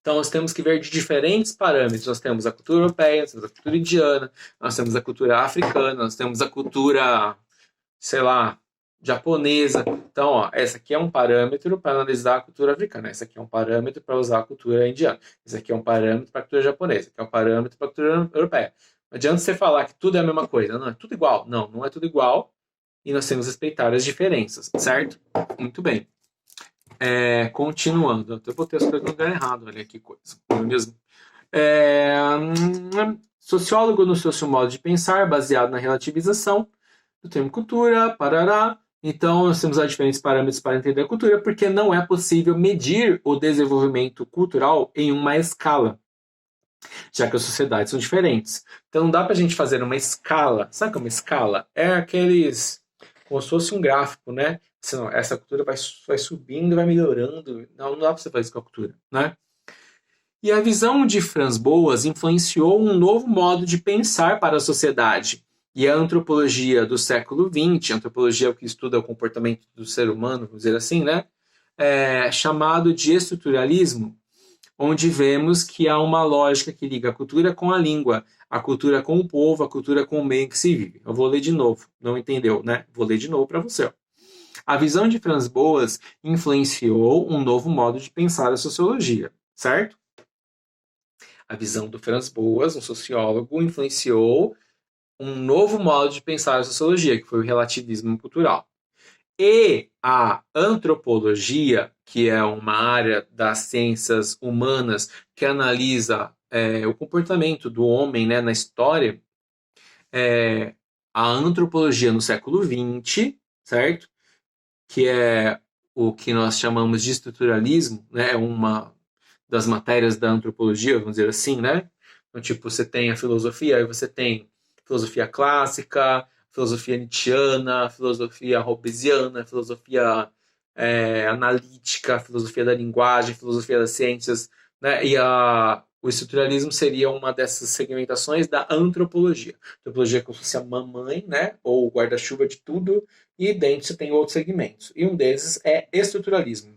Então, nós temos que ver de diferentes parâmetros. Nós temos a cultura europeia, nós temos a cultura indiana, nós temos a cultura africana, nós temos a cultura, sei lá, japonesa. Então, ó, essa aqui é um parâmetro para analisar a cultura africana. Essa aqui é um parâmetro para usar a cultura indiana. Esse aqui é um parâmetro para a cultura japonesa. Esse aqui é um parâmetro para a cultura europeia. Não adianta você falar que tudo é a mesma coisa. Não, é tudo igual. Não, não é tudo igual. E nós temos que respeitar as diferenças, certo? Muito bem. Continuando, até botei as coisas no lugar errado, olha que coisa, não é mesmo? Sociólogo no seu modo de pensar, baseado na relativização do termo cultura, parará. Então, nós temos diferentes parâmetros para entender a cultura, porque não é possível medir o desenvolvimento cultural em uma escala, já que as sociedades são diferentes. Então, não dá para a gente fazer uma escala. Sabe o que é uma escala? É aqueles, como se fosse um gráfico, né? Senão, essa cultura vai subindo, vai melhorando. Não dá para você fazer isso com a cultura, né? E a visão de Franz Boas influenciou um novo modo de pensar para a sociedade. E a antropologia do século XX, a antropologia é o que estuda o comportamento do ser humano, vamos dizer assim, né? Chamado de estruturalismo, onde vemos que há uma lógica que liga a cultura com a língua, a cultura com o povo, a cultura com o meio em que se vive. Eu vou ler de novo, não entendeu, né? Vou ler de novo para você. A visão de Franz Boas influenciou um novo modo de pensar a sociologia, certo? A visão do Franz Boas, um sociólogo, influenciou um novo modo de pensar a sociologia, que foi o relativismo cultural. E a antropologia, que é uma área das ciências humanas que analisa o comportamento do homem, né, na história, a antropologia no século XX, certo? Que é o que nós chamamos de estruturalismo, né? Uma das matérias da antropologia, vamos dizer assim, né? Então, tipo, você tem a filosofia, aí você tem filosofia clássica, filosofia nietzschiana, filosofia hobbesiana, filosofia analítica, filosofia da linguagem, filosofia das ciências, né? E o estruturalismo seria uma dessas segmentações da antropologia. Antropologia é como se fosse a mamãe, né? Ou o guarda-chuva de tudo, e dentro você tem outros segmentos. E um desses é estruturalismo.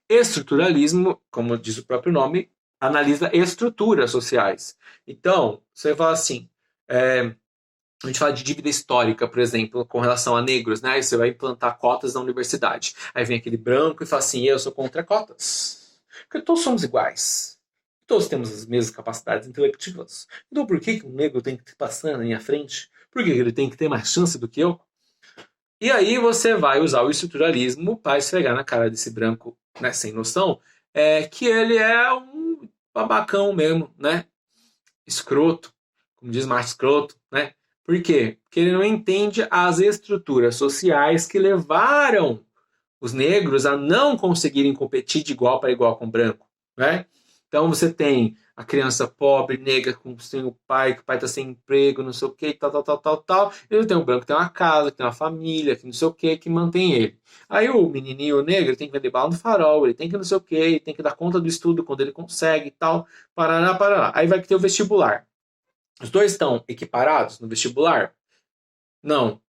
Estruturalismo, como diz o próprio nome, analisa estruturas sociais. Então, você fala assim, a gente fala de dívida histórica, por exemplo, com relação a negros, né? Aí você vai implantar cotas na universidade. Aí vem aquele branco e fala assim, eu sou contra cotas. Porque todos somos iguais. Todos temos as mesmas capacidades intelectivas. Então por que um negro tem que passar na minha frente? Por que ele tem que ter mais chance do que eu? E aí você vai usar o estruturalismo para esfregar na cara desse branco, né, sem noção, que ele é um babacão mesmo, né? Escroto, como diz Marx, escroto, né? Por quê? Porque ele não entende as estruturas sociais que levaram os negros a não conseguirem competir de igual para igual com o branco, né? Então você tem a criança pobre, negra, sem o pai, que o pai está sem emprego, não sei o que, tal, tal, tal, tal, tal. E ele tem o branco que tem uma casa, que tem uma família, que não sei o que mantém ele. Aí o menininho negro tem que vender bala no farol, ele tem que não sei o que, ele tem que dar conta do estudo quando ele consegue e tal, parará, parará. Aí vai ter o vestibular. Os dois estão equiparados no vestibular? Não.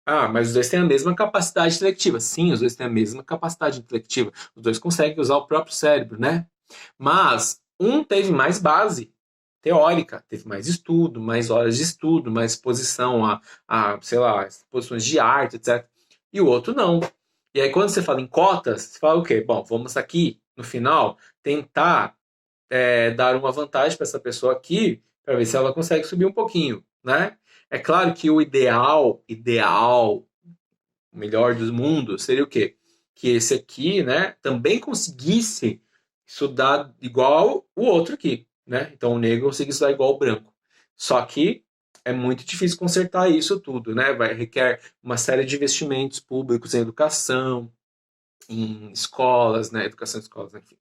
Ah, mas os dois têm a mesma capacidade intelectiva. Sim, os dois têm a mesma capacidade intelectiva. Os dois conseguem usar o próprio cérebro, né? Mas um teve mais base teórica, teve mais estudo, mais horas de estudo, mais exposição sei lá, exposições de arte, etc. E o outro não. E aí, quando você fala em cotas, você fala o quê? Bom, vamos aqui, no final, tentar dar uma vantagem para essa pessoa aqui, para ver se ela consegue subir um pouquinho, né? É claro que o ideal, o melhor do mundo, seria o quê? Que esse aqui, né, também conseguisse estudar igual o outro aqui, né? Então o negro consegue estudar igual o branco. Só que é muito difícil consertar isso tudo, né? Requer uma série de investimentos públicos em educação, em escolas, né? Educação em escolas, enfim.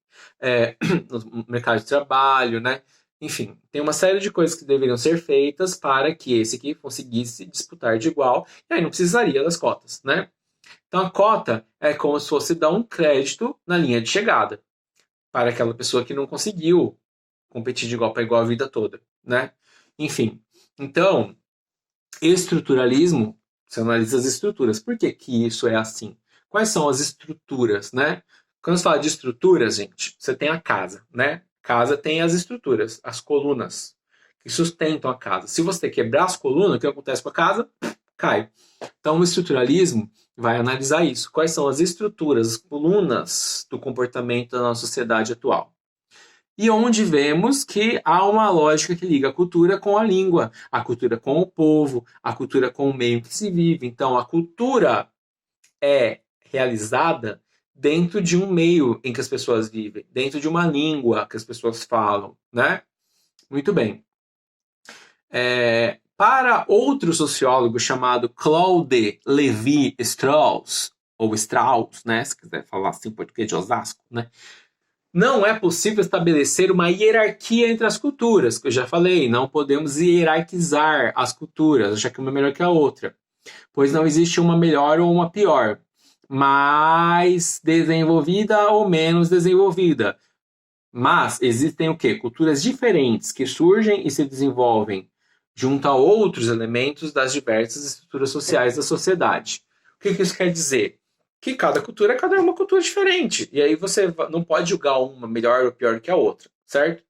No mercado de trabalho, né? Enfim, tem uma série de coisas que deveriam ser feitas para que esse aqui conseguisse disputar de igual, e aí não precisaria das cotas, né? Então a cota é como se fosse dar um crédito na linha de chegada para aquela pessoa que não conseguiu competir de igual para igual a vida toda, né? Enfim, então, estruturalismo, você analisa as estruturas. Por que que isso é assim? Quais são as estruturas, né? Quando você fala de estruturas, gente, você tem a casa, né? Casa tem as estruturas, as colunas que sustentam a casa. Se você quebrar as colunas, o que acontece com a casa? Cai. Então, o estruturalismo vai analisar isso. Quais são as estruturas, as colunas do comportamento da nossa sociedade atual? E onde vemos que há uma lógica que liga a cultura com a língua, a cultura com o povo, a cultura com o meio que se vive. Então, a cultura é realizada dentro de um meio em que as pessoas vivem, dentro de uma língua que as pessoas falam, né? Muito bem. Para outro sociólogo chamado Claude Lévi-Strauss, ou Strauss, né? Se quiser falar assim em português de Osasco, né? Não é possível estabelecer uma hierarquia entre as culturas, que eu já falei, não podemos hierarquizar as culturas, achar que uma é melhor que a outra, pois não existe uma melhor ou uma pior, mais desenvolvida ou menos desenvolvida. Mas existem o quê? Culturas diferentes que surgem e se desenvolvem junto a outros elementos das diversas estruturas sociais da sociedade. O que isso quer dizer? Que cada uma cultura diferente. E aí você não pode julgar uma melhor ou pior que a outra, certo?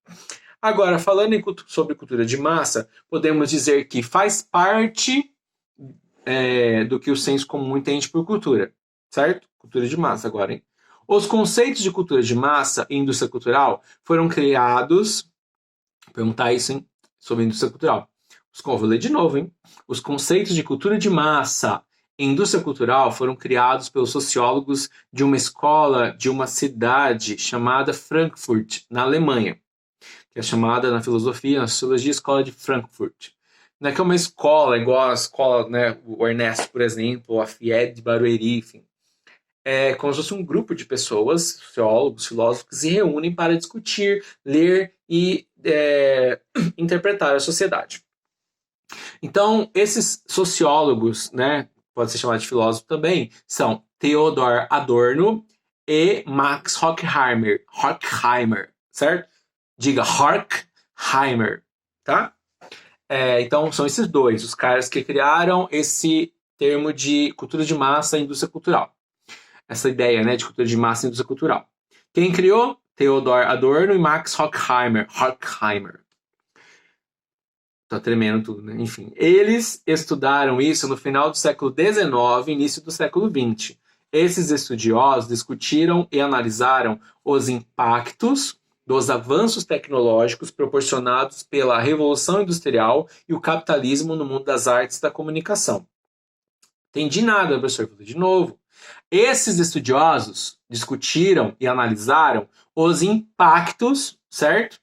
Agora, falando sobre cultura de massa, podemos dizer que faz parte do que o senso comum entende por cultura, certo? Cultura de massa agora, hein? Os conceitos de cultura de massa e indústria cultural foram criados. Vou perguntar isso, hein? Sobre a indústria cultural. Vou ler de novo, hein? Os conceitos de cultura de massa e indústria cultural foram criados pelos sociólogos de uma escola de uma cidade chamada Frankfurt, na Alemanha, que é chamada na filosofia, na sociologia, Escola de Frankfurt. Não é que é uma escola igual a escola, né, o Ernesto, por exemplo, ou a FIED de Barueri, enfim. É como se fosse um grupo de pessoas, sociólogos, filósofos, que se reúnem para discutir, ler e interpretar a sociedade. Então, esses sociólogos, né, pode ser chamado de filósofo também, são Theodor Adorno e Max Horkheimer. Horkheimer, certo? Diga Horkheimer, tá? Então, são esses dois, os caras que criaram esse termo de cultura de massa e indústria cultural. Essa ideia, né, de cultura de massa e indústria cultural. Quem criou? Theodor Adorno e Max Horkheimer. Horkheimer. Tá tremendo tudo, né? Enfim, eles estudaram isso no final do século XIX, início do século XX. Esses estudiosos discutiram e analisaram os impactos dos avanços tecnológicos proporcionados pela Revolução Industrial e o capitalismo no mundo das artes e da comunicação. Entendi nada, professor. De novo. Esses estudiosos discutiram e analisaram os impactos, certo?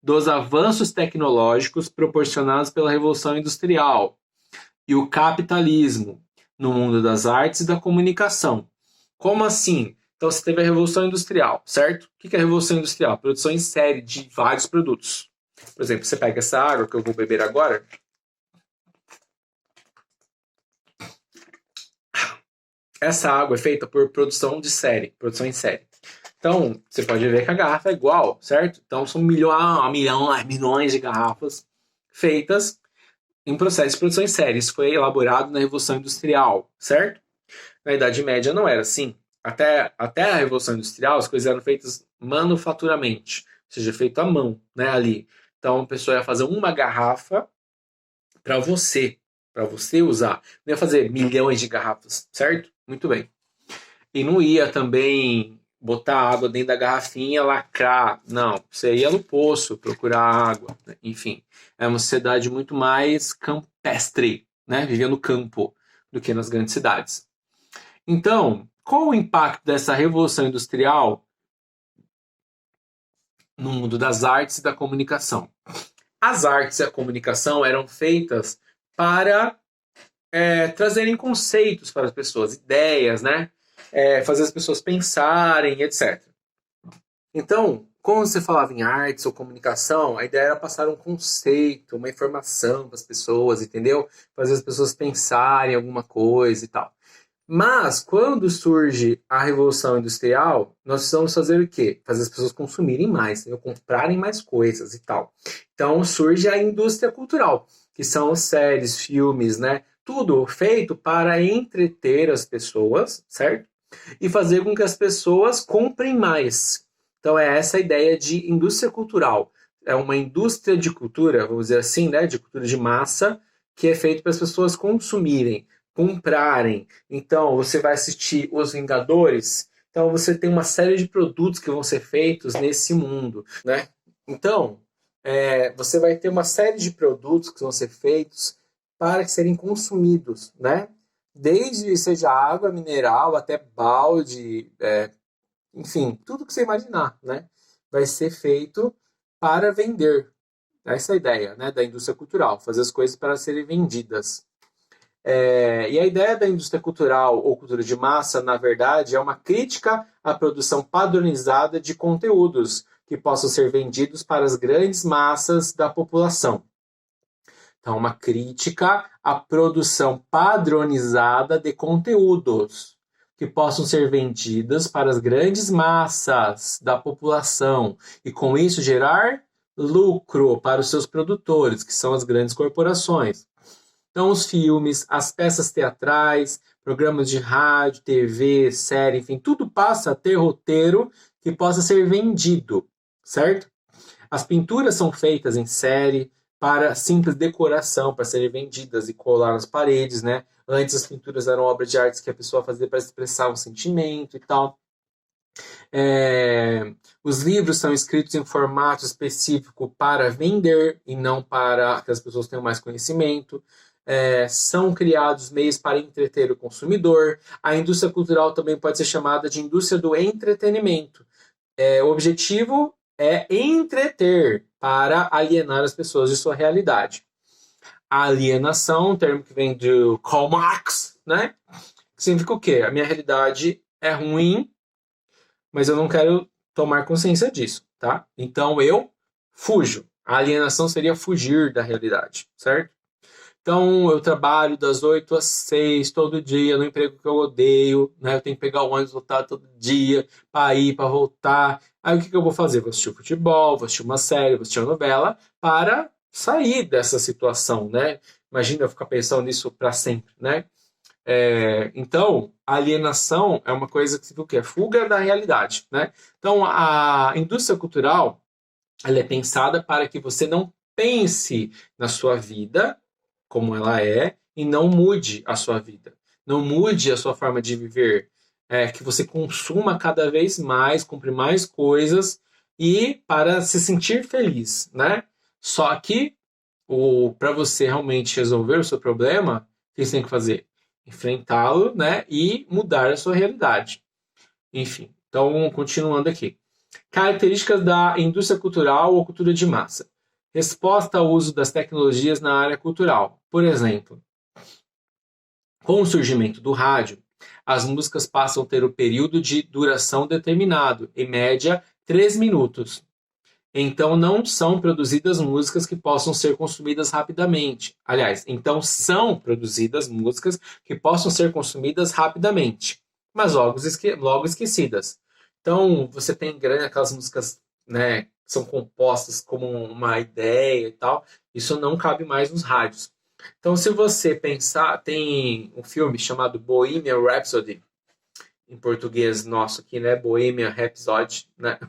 Dos avanços tecnológicos proporcionados pela Revolução Industrial e o capitalismo no mundo das artes e da comunicação. Como assim? Então você teve a Revolução Industrial, certo? O que é a Revolução Industrial? Produção em série de vários produtos. Por exemplo, você pega essa água que eu vou beber agora. Essa água é feita por produção de série, produção em série. Então, você pode ver que a garrafa é igual, certo? Então, são milhões de garrafas feitas em processo de produção em série. Isso foi elaborado na Revolução Industrial, certo? Na Idade Média não era assim. Até a Revolução Industrial, as coisas eram feitas manufaturamente, ou seja, feito à mão, né, ali. Então, a pessoa ia fazer uma garrafa para você usar. Não ia fazer milhões de garrafas, certo? Muito bem. E não ia também botar água dentro da garrafinha, lacrar. Não, você ia no poço procurar água. Enfim, é uma sociedade muito mais campestre, né? Vivia no campo do que nas grandes cidades. Então, qual o impacto dessa revolução industrial no mundo das artes e da comunicação. As artes e a comunicação eram feitas para trazerem conceitos para as pessoas, ideias, né? Fazer as pessoas pensarem, etc. Então, quando você falava em artes ou comunicação, a ideia era passar um conceito, uma informação para as pessoas, entendeu? Fazer as pessoas pensarem em alguma coisa e tal. Mas, quando surge a Revolução Industrial, nós precisamos fazer o quê? Fazer as pessoas consumirem mais, entendeu? Comprarem mais coisas e tal. Então, surge a indústria cultural, que são séries, filmes, né? Tudo feito para entreter as pessoas, certo? E fazer com que as pessoas comprem mais. Então, é essa a ideia de indústria cultural. É uma indústria de cultura, vamos dizer assim, né? De cultura de massa, que é feito para as pessoas consumirem, comprarem. Então, você vai assistir Os Vingadores, então você tem uma série de produtos que vão ser feitos nesse mundo, né? Então, você vai ter uma série de produtos que vão ser feitos para serem consumidos, né? Desde seja água mineral até balde, enfim, tudo que você imaginar, né? Vai ser feito para vender. Essa é a ideia, né, da indústria cultural, fazer as coisas para serem vendidas. E a ideia da indústria cultural ou cultura de massa, na verdade, é uma crítica à produção padronizada de conteúdos que possam ser vendidos para as grandes massas da população. Então, uma crítica à produção padronizada de conteúdos que possam ser vendidas para as grandes massas da população e, com isso, gerar lucro para os seus produtores, que são as grandes corporações. Então, os filmes, as peças teatrais, programas de rádio, TV, série, enfim, tudo passa a ter roteiro que possa ser vendido, certo? As pinturas são feitas em série para simples decoração, para serem vendidas e colar nas paredes, né? Antes as pinturas eram obras de arte que a pessoa fazia para expressar um sentimento e tal. Os livros são escritos em formato específico para vender e não para que as pessoas tenham mais conhecimento. São criados meios para entreter o consumidor. A indústria cultural também pode ser chamada de indústria do entretenimento. O objetivo é entreter para alienar as pessoas de sua realidade. A alienação, um termo que vem do Karl Marx, né? Que significa o quê? A minha realidade é ruim, mas eu não quero tomar consciência disso, tá? Então eu fujo. A alienação seria fugir da realidade, certo? Então eu trabalho das 8 às 6 todo dia no emprego que eu odeio, né? Eu tenho que pegar o ônibus lotado todo dia para ir, para voltar. Aí o que eu vou fazer? Vou assistir futebol, vou assistir uma série, vou assistir uma novela para sair dessa situação, né? Imagina eu ficar pensando nisso para sempre, né? Então, a alienação é uma coisa que significa o quê? É fuga da realidade, né? Então, a indústria cultural, ela é pensada para que você não pense na sua vida como ela é e não mude a sua vida. Não mude a sua forma de viver. Que você consuma cada vez mais, compre mais coisas e para se sentir feliz, né? Só que, para você realmente resolver o seu problema, o que você tem que fazer? Enfrentá-lo, né, e mudar a sua realidade. Enfim, então, continuando aqui. Características da indústria cultural ou cultura de massa. Resposta ao uso das tecnologias na área cultural. Por exemplo, com o surgimento do rádio, as músicas passam a ter o período de duração determinado, em média 3 minutos. Então não são produzidas músicas que possam ser consumidas rapidamente. Aliás, então são produzidas músicas que possam ser consumidas rapidamente, mas logo esquecidas. Então você tem grande aquelas músicas, né, que são compostas como uma ideia e tal. Isso não cabe mais nos rádios. Então se você pensar, tem um filme chamado Bohemian Rhapsody, em português nosso aqui, né, Bohemian Rhapsody, né?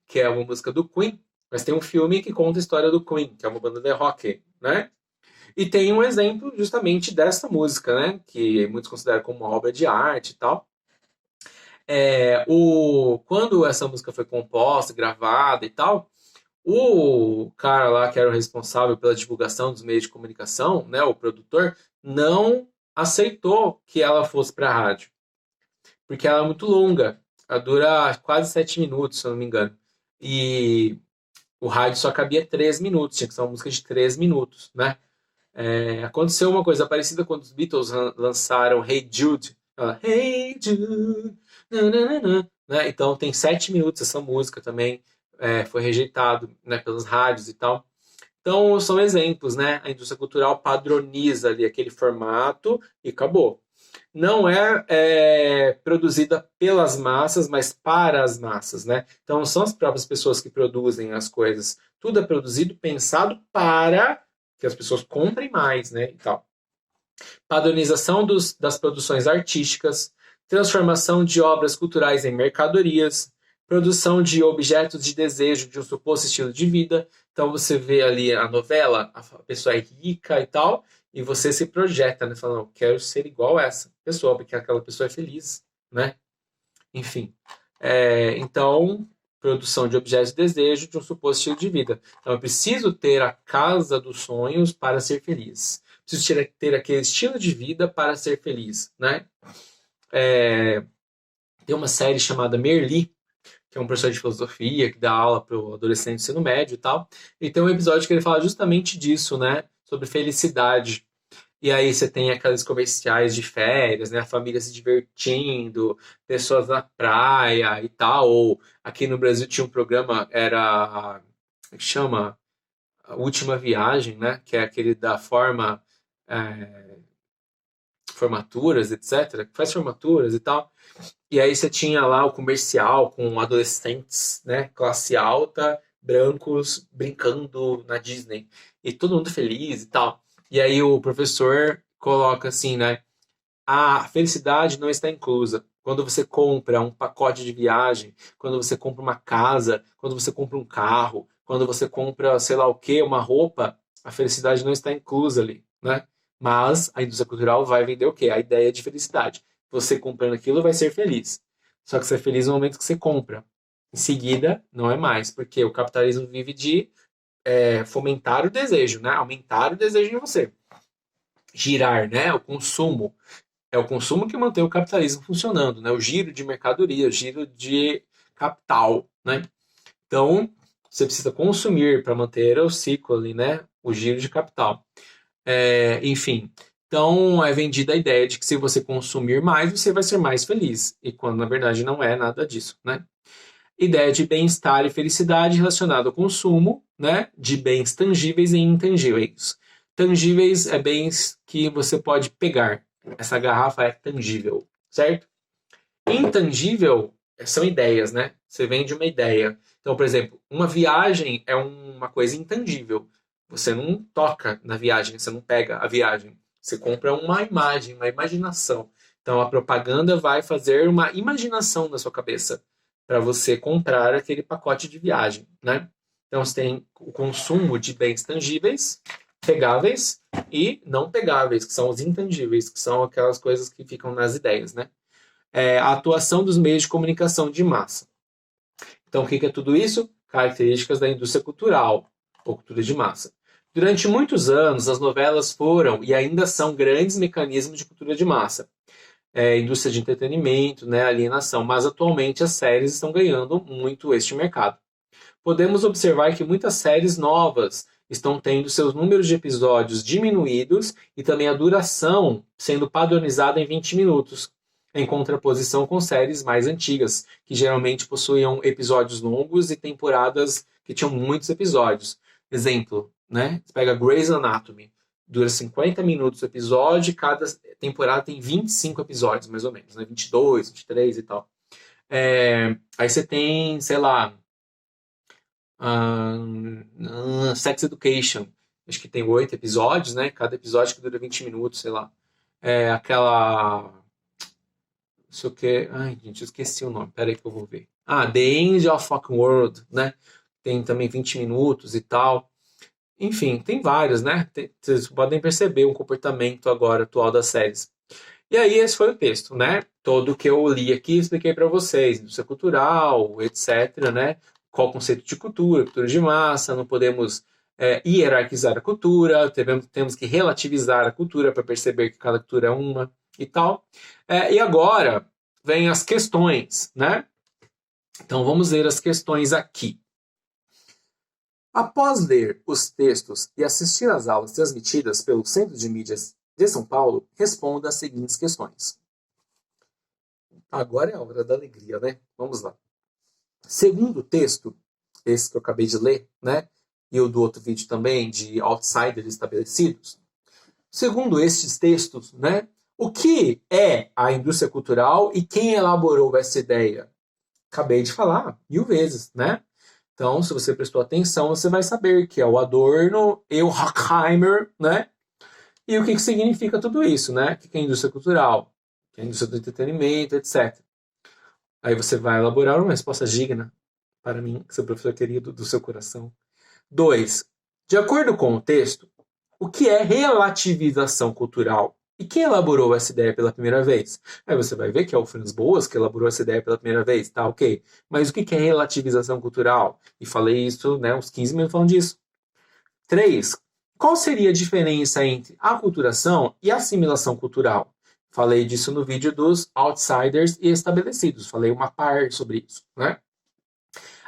Que é uma música do Queen, mas tem um filme que conta a história do Queen, que é uma banda de rock, né? E tem um exemplo justamente dessa música, né? Que muitos consideram como uma obra de arte e tal. Quando essa música foi composta, gravada e tal, o cara lá que era o responsável pela divulgação dos meios de comunicação, né, o produtor, não aceitou que ela fosse para a rádio, porque ela é muito longa. Ela dura quase 7 minutos, se eu não me engano. e o rádio só cabia 3 minutos, tinha que ser uma música de 3 minutos, né? Aconteceu uma coisa parecida quando os Beatles lançaram Hey Jude. Hey Jude, nananana, né? Então tem 7 minutos essa música também, foi rejeitado, né, pelas rádios e tal. Então são exemplos, né? A indústria cultural padroniza ali aquele formato e acabou. Não é produzida pelas massas, mas para as massas, né? Então são as próprias pessoas que produzem as coisas. Tudo é produzido, pensado para que as pessoas comprem mais, né? E tal. Padronização das produções artísticas, transformação de obras culturais em mercadorias, produção de objetos de desejo de um suposto estilo de vida. Então você vê ali a novela, a pessoa é rica e tal, e você se projeta, né? Falando, eu quero ser igual a essa pessoa, porque aquela pessoa é feliz, né? Enfim. Então, produção de objetos de desejo de um suposto estilo de vida. Então, eu preciso ter a casa dos sonhos para ser feliz. Preciso ter aquele estilo de vida para ser feliz, né? Tem uma série chamada Merli, que é um professor de filosofia que dá aula para o adolescente do ensino médio e tal. E tem um episódio que ele fala justamente disso, né? Sobre felicidade. E aí você tem aqueles comerciais de férias, né? A família se divertindo, pessoas na praia e tal. Ou aqui no Brasil tinha um programa, era... Como é que chama? A Última Viagem, né? Que é aquele da formaturas, etc. Que faz formaturas e tal. E aí você tinha lá o comercial com adolescentes, né? Classe alta, brancos, brincando na Disney. E todo mundo feliz e tal. E aí o professor coloca assim, né? A felicidade não está inclusa. Quando você compra um pacote de viagem, quando você compra uma casa, quando você compra um carro, quando você compra, sei lá o quê, uma roupa, a felicidade não está inclusa ali, né? Mas a indústria cultural vai vender o quê? A ideia de felicidade. Você comprando aquilo vai ser feliz. Só que você é feliz no momento que você compra. Em seguida, não é mais, porque o capitalismo vive de fomentar o desejo, né? Aumentar o desejo em você. Girar, né? O consumo. É o consumo que mantém o capitalismo funcionando, né? O giro de mercadoria, o giro de capital, né? Então, você precisa consumir para manter o ciclo ali, né? O giro de capital. Enfim, então é vendida a ideia de que se você consumir mais, você vai ser mais feliz. E quando na verdade não é nada disso, né? Ideia de bem-estar e felicidade relacionada ao consumo, né? De bens tangíveis e intangíveis. Tangíveis é bens que você pode pegar. Essa garrafa é tangível, certo? Intangível são ideias, né? Você vende uma ideia. Então, por exemplo, uma viagem é uma coisa intangível. Você não toca na viagem, você não pega a viagem. Você compra uma imagem, uma imaginação. Então, a propaganda vai fazer uma imaginação na sua cabeça para você comprar aquele pacote de viagem, né? Então, você tem o consumo de bens tangíveis, pegáveis e não pegáveis, que são os intangíveis, que são aquelas coisas que ficam nas ideias, né? A atuação dos meios de comunicação de massa. Então, o que é tudo isso? Características da indústria cultural, ou cultura de massa. Durante muitos anos, as novelas foram e ainda são grandes mecanismos de cultura de massa. Indústria de entretenimento, né, alienação, mas atualmente as séries estão ganhando muito este mercado. Podemos observar que muitas séries novas estão tendo seus números de episódios diminuídos e também a duração sendo padronizada em 20 minutos, em contraposição com séries mais antigas, que geralmente possuíam episódios longos e temporadas que tinham muitos episódios. Exemplo, né? Você pega Grey's Anatomy, dura 50 minutos o episódio, cada temporada tem 25 episódios, mais ou menos, né? 22, 23 e tal. Aí você tem, sei lá, Sex Education, acho que tem 8 episódios, né? Cada episódio que dura 20 minutos, sei lá. Aquela... Não sei o que... Ai, gente, eu esqueci o nome. Pera aí que eu vou ver. The End of Fucking World, né? Tem também 20 minutos e tal. Enfim, tem vários, né? Vocês podem perceber o comportamento agora atual das séries. E aí, esse foi o texto, né? Todo que eu li aqui, expliquei para vocês. Indústria cultural, etc, né? Qual o conceito de cultura, cultura de massa, não podemos hierarquizar a cultura, temos que relativizar a cultura para perceber que cada cultura é uma e tal. E agora, vem as questões, né? Então, vamos ver as questões aqui. Após ler os textos e assistir às aulas transmitidas pelo Centro de Mídias de São Paulo, responda as seguintes questões. Agora é a hora da alegria, né? Vamos lá. Segundo o texto, esse que eu acabei de ler, né? E o do outro vídeo também, de outsiders estabelecidos. Segundo estes textos, né? O que é a indústria cultural e quem elaborou essa ideia? Acabei de falar 1000 vezes, né? Então, se você prestou atenção, você vai saber que é o Adorno e o Horkheimer, né? E o que significa tudo isso, né? O que é a indústria cultural? O que é a indústria do entretenimento, etc. Aí você vai elaborar uma resposta digna para mim, seu professor querido, do seu coração. 2. De acordo com o texto, o que é relativização cultural? E quem elaborou essa ideia pela primeira vez? Aí você vai ver que é o Franz Boas que elaborou essa ideia pela primeira vez, tá ok. Mas o que é relativização cultural? E falei isso, né, uns 15 minutos falando disso. 3. Qual seria a diferença entre aculturação e assimilação cultural? Falei disso no vídeo dos outsiders e estabelecidos. Falei uma parte sobre isso, né?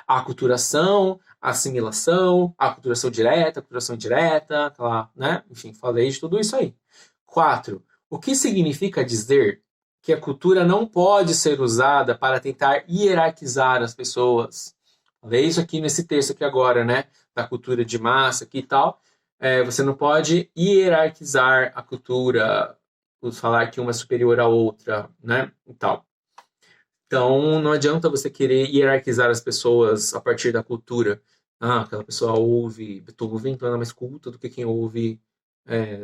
Aculturação, assimilação, aculturação direta, aculturação indireta, né? Enfim, falei de tudo isso aí. 4. O que significa dizer que a cultura não pode ser usada para tentar hierarquizar as pessoas? Falei isso aqui nesse texto aqui agora, né? Da cultura de massa aqui e tal. Você não pode hierarquizar a cultura, falar que uma é superior à outra, né? E tal. Então, não adianta você querer hierarquizar as pessoas a partir da cultura. Ah, aquela pessoa ouve Beethoven, então ela é mais culta do que quem ouve,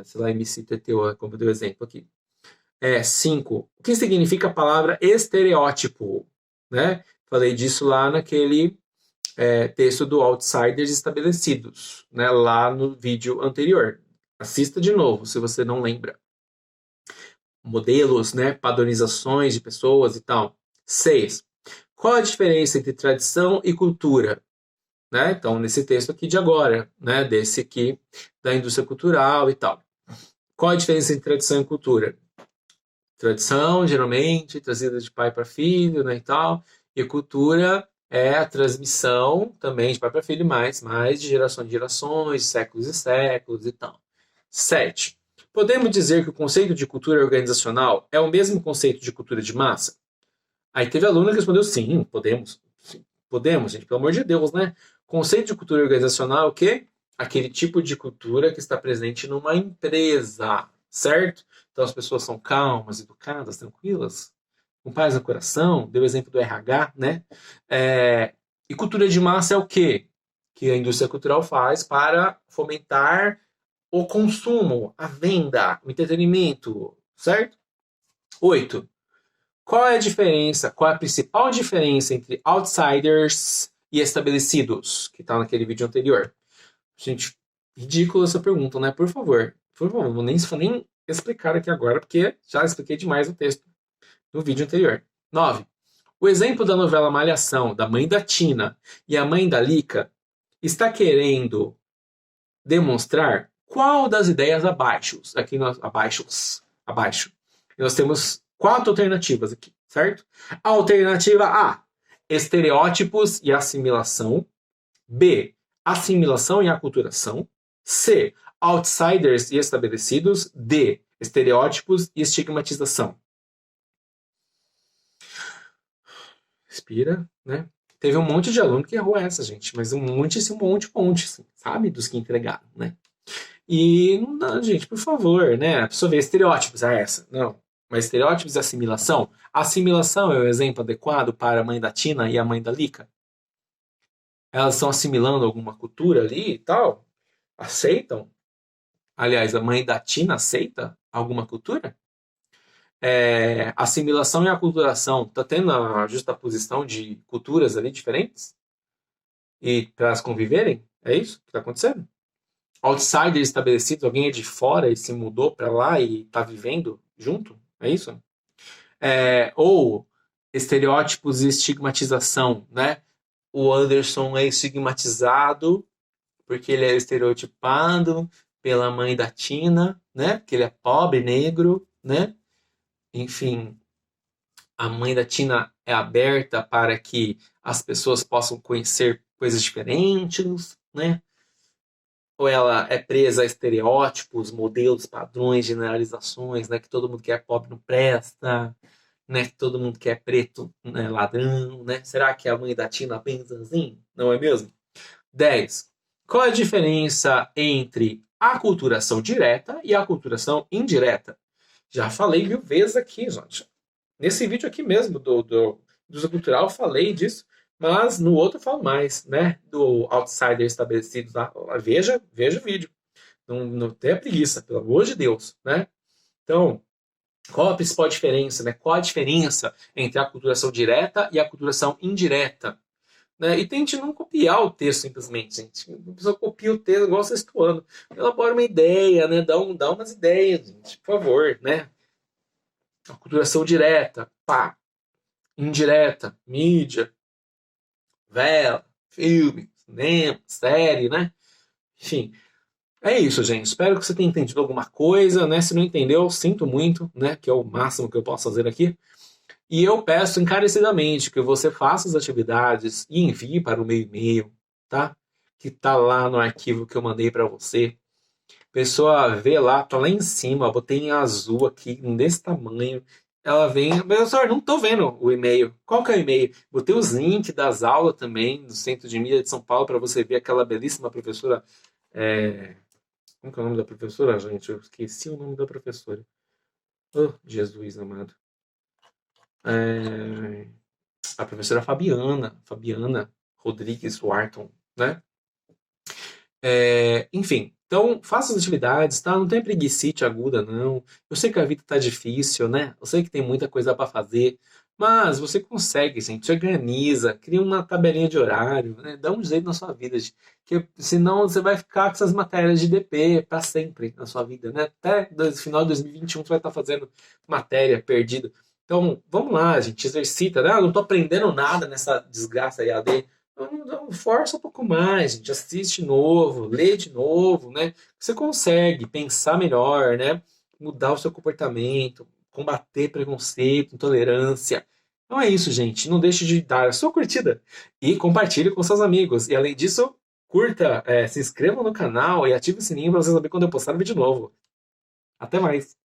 sei lá, MC Teteu, como eu dei o exemplo aqui. 5. O que significa a palavra estereótipo? Né? Falei disso lá naquele texto do Outsiders Estabelecidos, né? Lá no vídeo anterior. Assista de novo, se você não lembra. Modelos, né? Padronizações de pessoas e tal. 6. Qual a diferença entre tradição e cultura? Né? Então, nesse texto aqui de agora, né? Desse aqui da indústria cultural e tal. Qual a diferença entre tradição e cultura? Tradição, geralmente, trazida de pai para filho, né, e tal. E cultura é a transmissão também de pai para filho, mas de geração em gerações, de séculos e séculos e tal. 7. Podemos dizer que o conceito de cultura organizacional é o mesmo conceito de cultura de massa? Aí teve aluno que respondeu sim, podemos. Sim, podemos, gente, pelo amor de Deus, né? Conceito de cultura organizacional é o quê? Aquele tipo de cultura que está presente numa empresa, certo? Então as pessoas são calmas, educadas, tranquilas, com paz no coração. Deu o exemplo do RH, né? E cultura de massa é o quê? Que a indústria cultural faz para fomentar o consumo, a venda, o entretenimento, certo? 8. Qual é a diferença, qual é a principal diferença entre outsiders e estabelecidos? Que está naquele vídeo anterior. Gente, ridícula essa pergunta, né? Por favor, não vou nem explicar aqui agora, porque já expliquei demais no texto do vídeo anterior. 9. O exemplo da novela Malhação, da mãe da Tina e a mãe da Lica, está querendo demonstrar qual das ideias abaixo. Aqui nós, abaixo. Nós temos 4 alternativas aqui, certo? Alternativa A, estereótipos e assimilação. B, assimilação e aculturação. C, outsiders e estabelecidos. D, estereótipos e estigmatização. Respira, né? Teve um monte de aluno que errou essa, gente, mas um monte, assim, sabe? Dos que entregaram, né? E não, gente, por favor, né? A pessoa vê estereótipos, essa. Não. Mas estereótipos e assimilação? A assimilação é o exemplo adequado para a mãe da Tina e a mãe da Lica? Elas estão assimilando alguma cultura ali e tal? Aceitam? Aliás, a mãe da Tina aceita alguma cultura? Assimilação e aculturação, tá tendo a justaposição de culturas ali diferentes? E para elas conviverem? É isso que está acontecendo? Outsider estabelecido, alguém é de fora e se mudou para lá e está vivendo junto? É isso? Ou estereótipos e estigmatização, né? O Anderson é estigmatizado porque ele é estereotipado pela mãe da Tina, né? Porque ele é pobre, negro, né? Enfim, a mãe da Tina é aberta para que as pessoas possam conhecer coisas diferentes, né? ou ela é presa a estereótipos, modelos, padrões, generalizações, né? Que todo mundo que é pobre não presta, né? Que todo mundo que é preto é ladrão, né? Será que a mãe da Tina pensa assim? Não é mesmo? 10. Qual é a diferença entre a aculturação direta e a aculturação indireta? Já falei 1000 vezes aqui, gente. Nesse vídeo aqui mesmo do uso cultural eu falei disso, mas no outro eu falo mais, né? Do outsider estabelecido lá. Veja o vídeo. Não tenha preguiça, pelo amor de Deus, né? Então, qual a principal diferença, né? Qual a diferença entre a aculturação direta e a aculturação indireta? Né? E tente não copiar o texto simplesmente, gente. A pessoa copia o texto igual sexto ano. Elabora uma ideia, né? Dá umas ideias, gente, por favor, né? Aculturação direta, pá. Indireta, mídia, vela, filme, cinema, série, né? Enfim, é isso, gente. Espero que você tenha entendido alguma coisa, né? Se não entendeu, sinto muito, né? Que é o máximo que eu posso fazer aqui. E eu peço encarecidamente que você faça as atividades e envie para o meu e-mail, tá? Que tá lá no arquivo que eu mandei para você. Pessoa vê lá, tá lá em cima, botei em azul aqui, desse tamanho. Ela vem, professor, não tô vendo o e-mail. Qual que é o e-mail? Botei os links das aulas também do Centro de Mídia de São Paulo para você ver aquela belíssima professora. Como que é o nome da professora, gente? Eu esqueci o nome da professora. Oh, Jesus amado. É, a professora Fabiana Rodrigues Wharton, né? Enfim, então faça as atividades, tá? Não tem preguicite aguda, não. Eu sei que a vida tá difícil, né? Eu sei que tem muita coisa para fazer, mas você consegue, gente. Se organiza, cria uma tabelinha de horário, né? Dá um jeito na sua vida, gente. Que senão você vai ficar com essas matérias de DP para sempre na sua vida, né? Até o final de 2021 você vai estar fazendo matéria perdida. Então, vamos lá, gente, exercita, né? Eu não tô aprendendo nada nessa desgraça EAD. Então, força um pouco mais, gente. Assiste de novo, lê de novo, né? Você consegue pensar melhor, né? Mudar o seu comportamento, combater preconceito, intolerância. Então é isso, gente. Não deixe de dar a sua curtida e compartilhe com seus amigos. E além disso, curta, se inscreva no canal e ative o sininho para você saber quando eu postar vídeo novo. Até mais!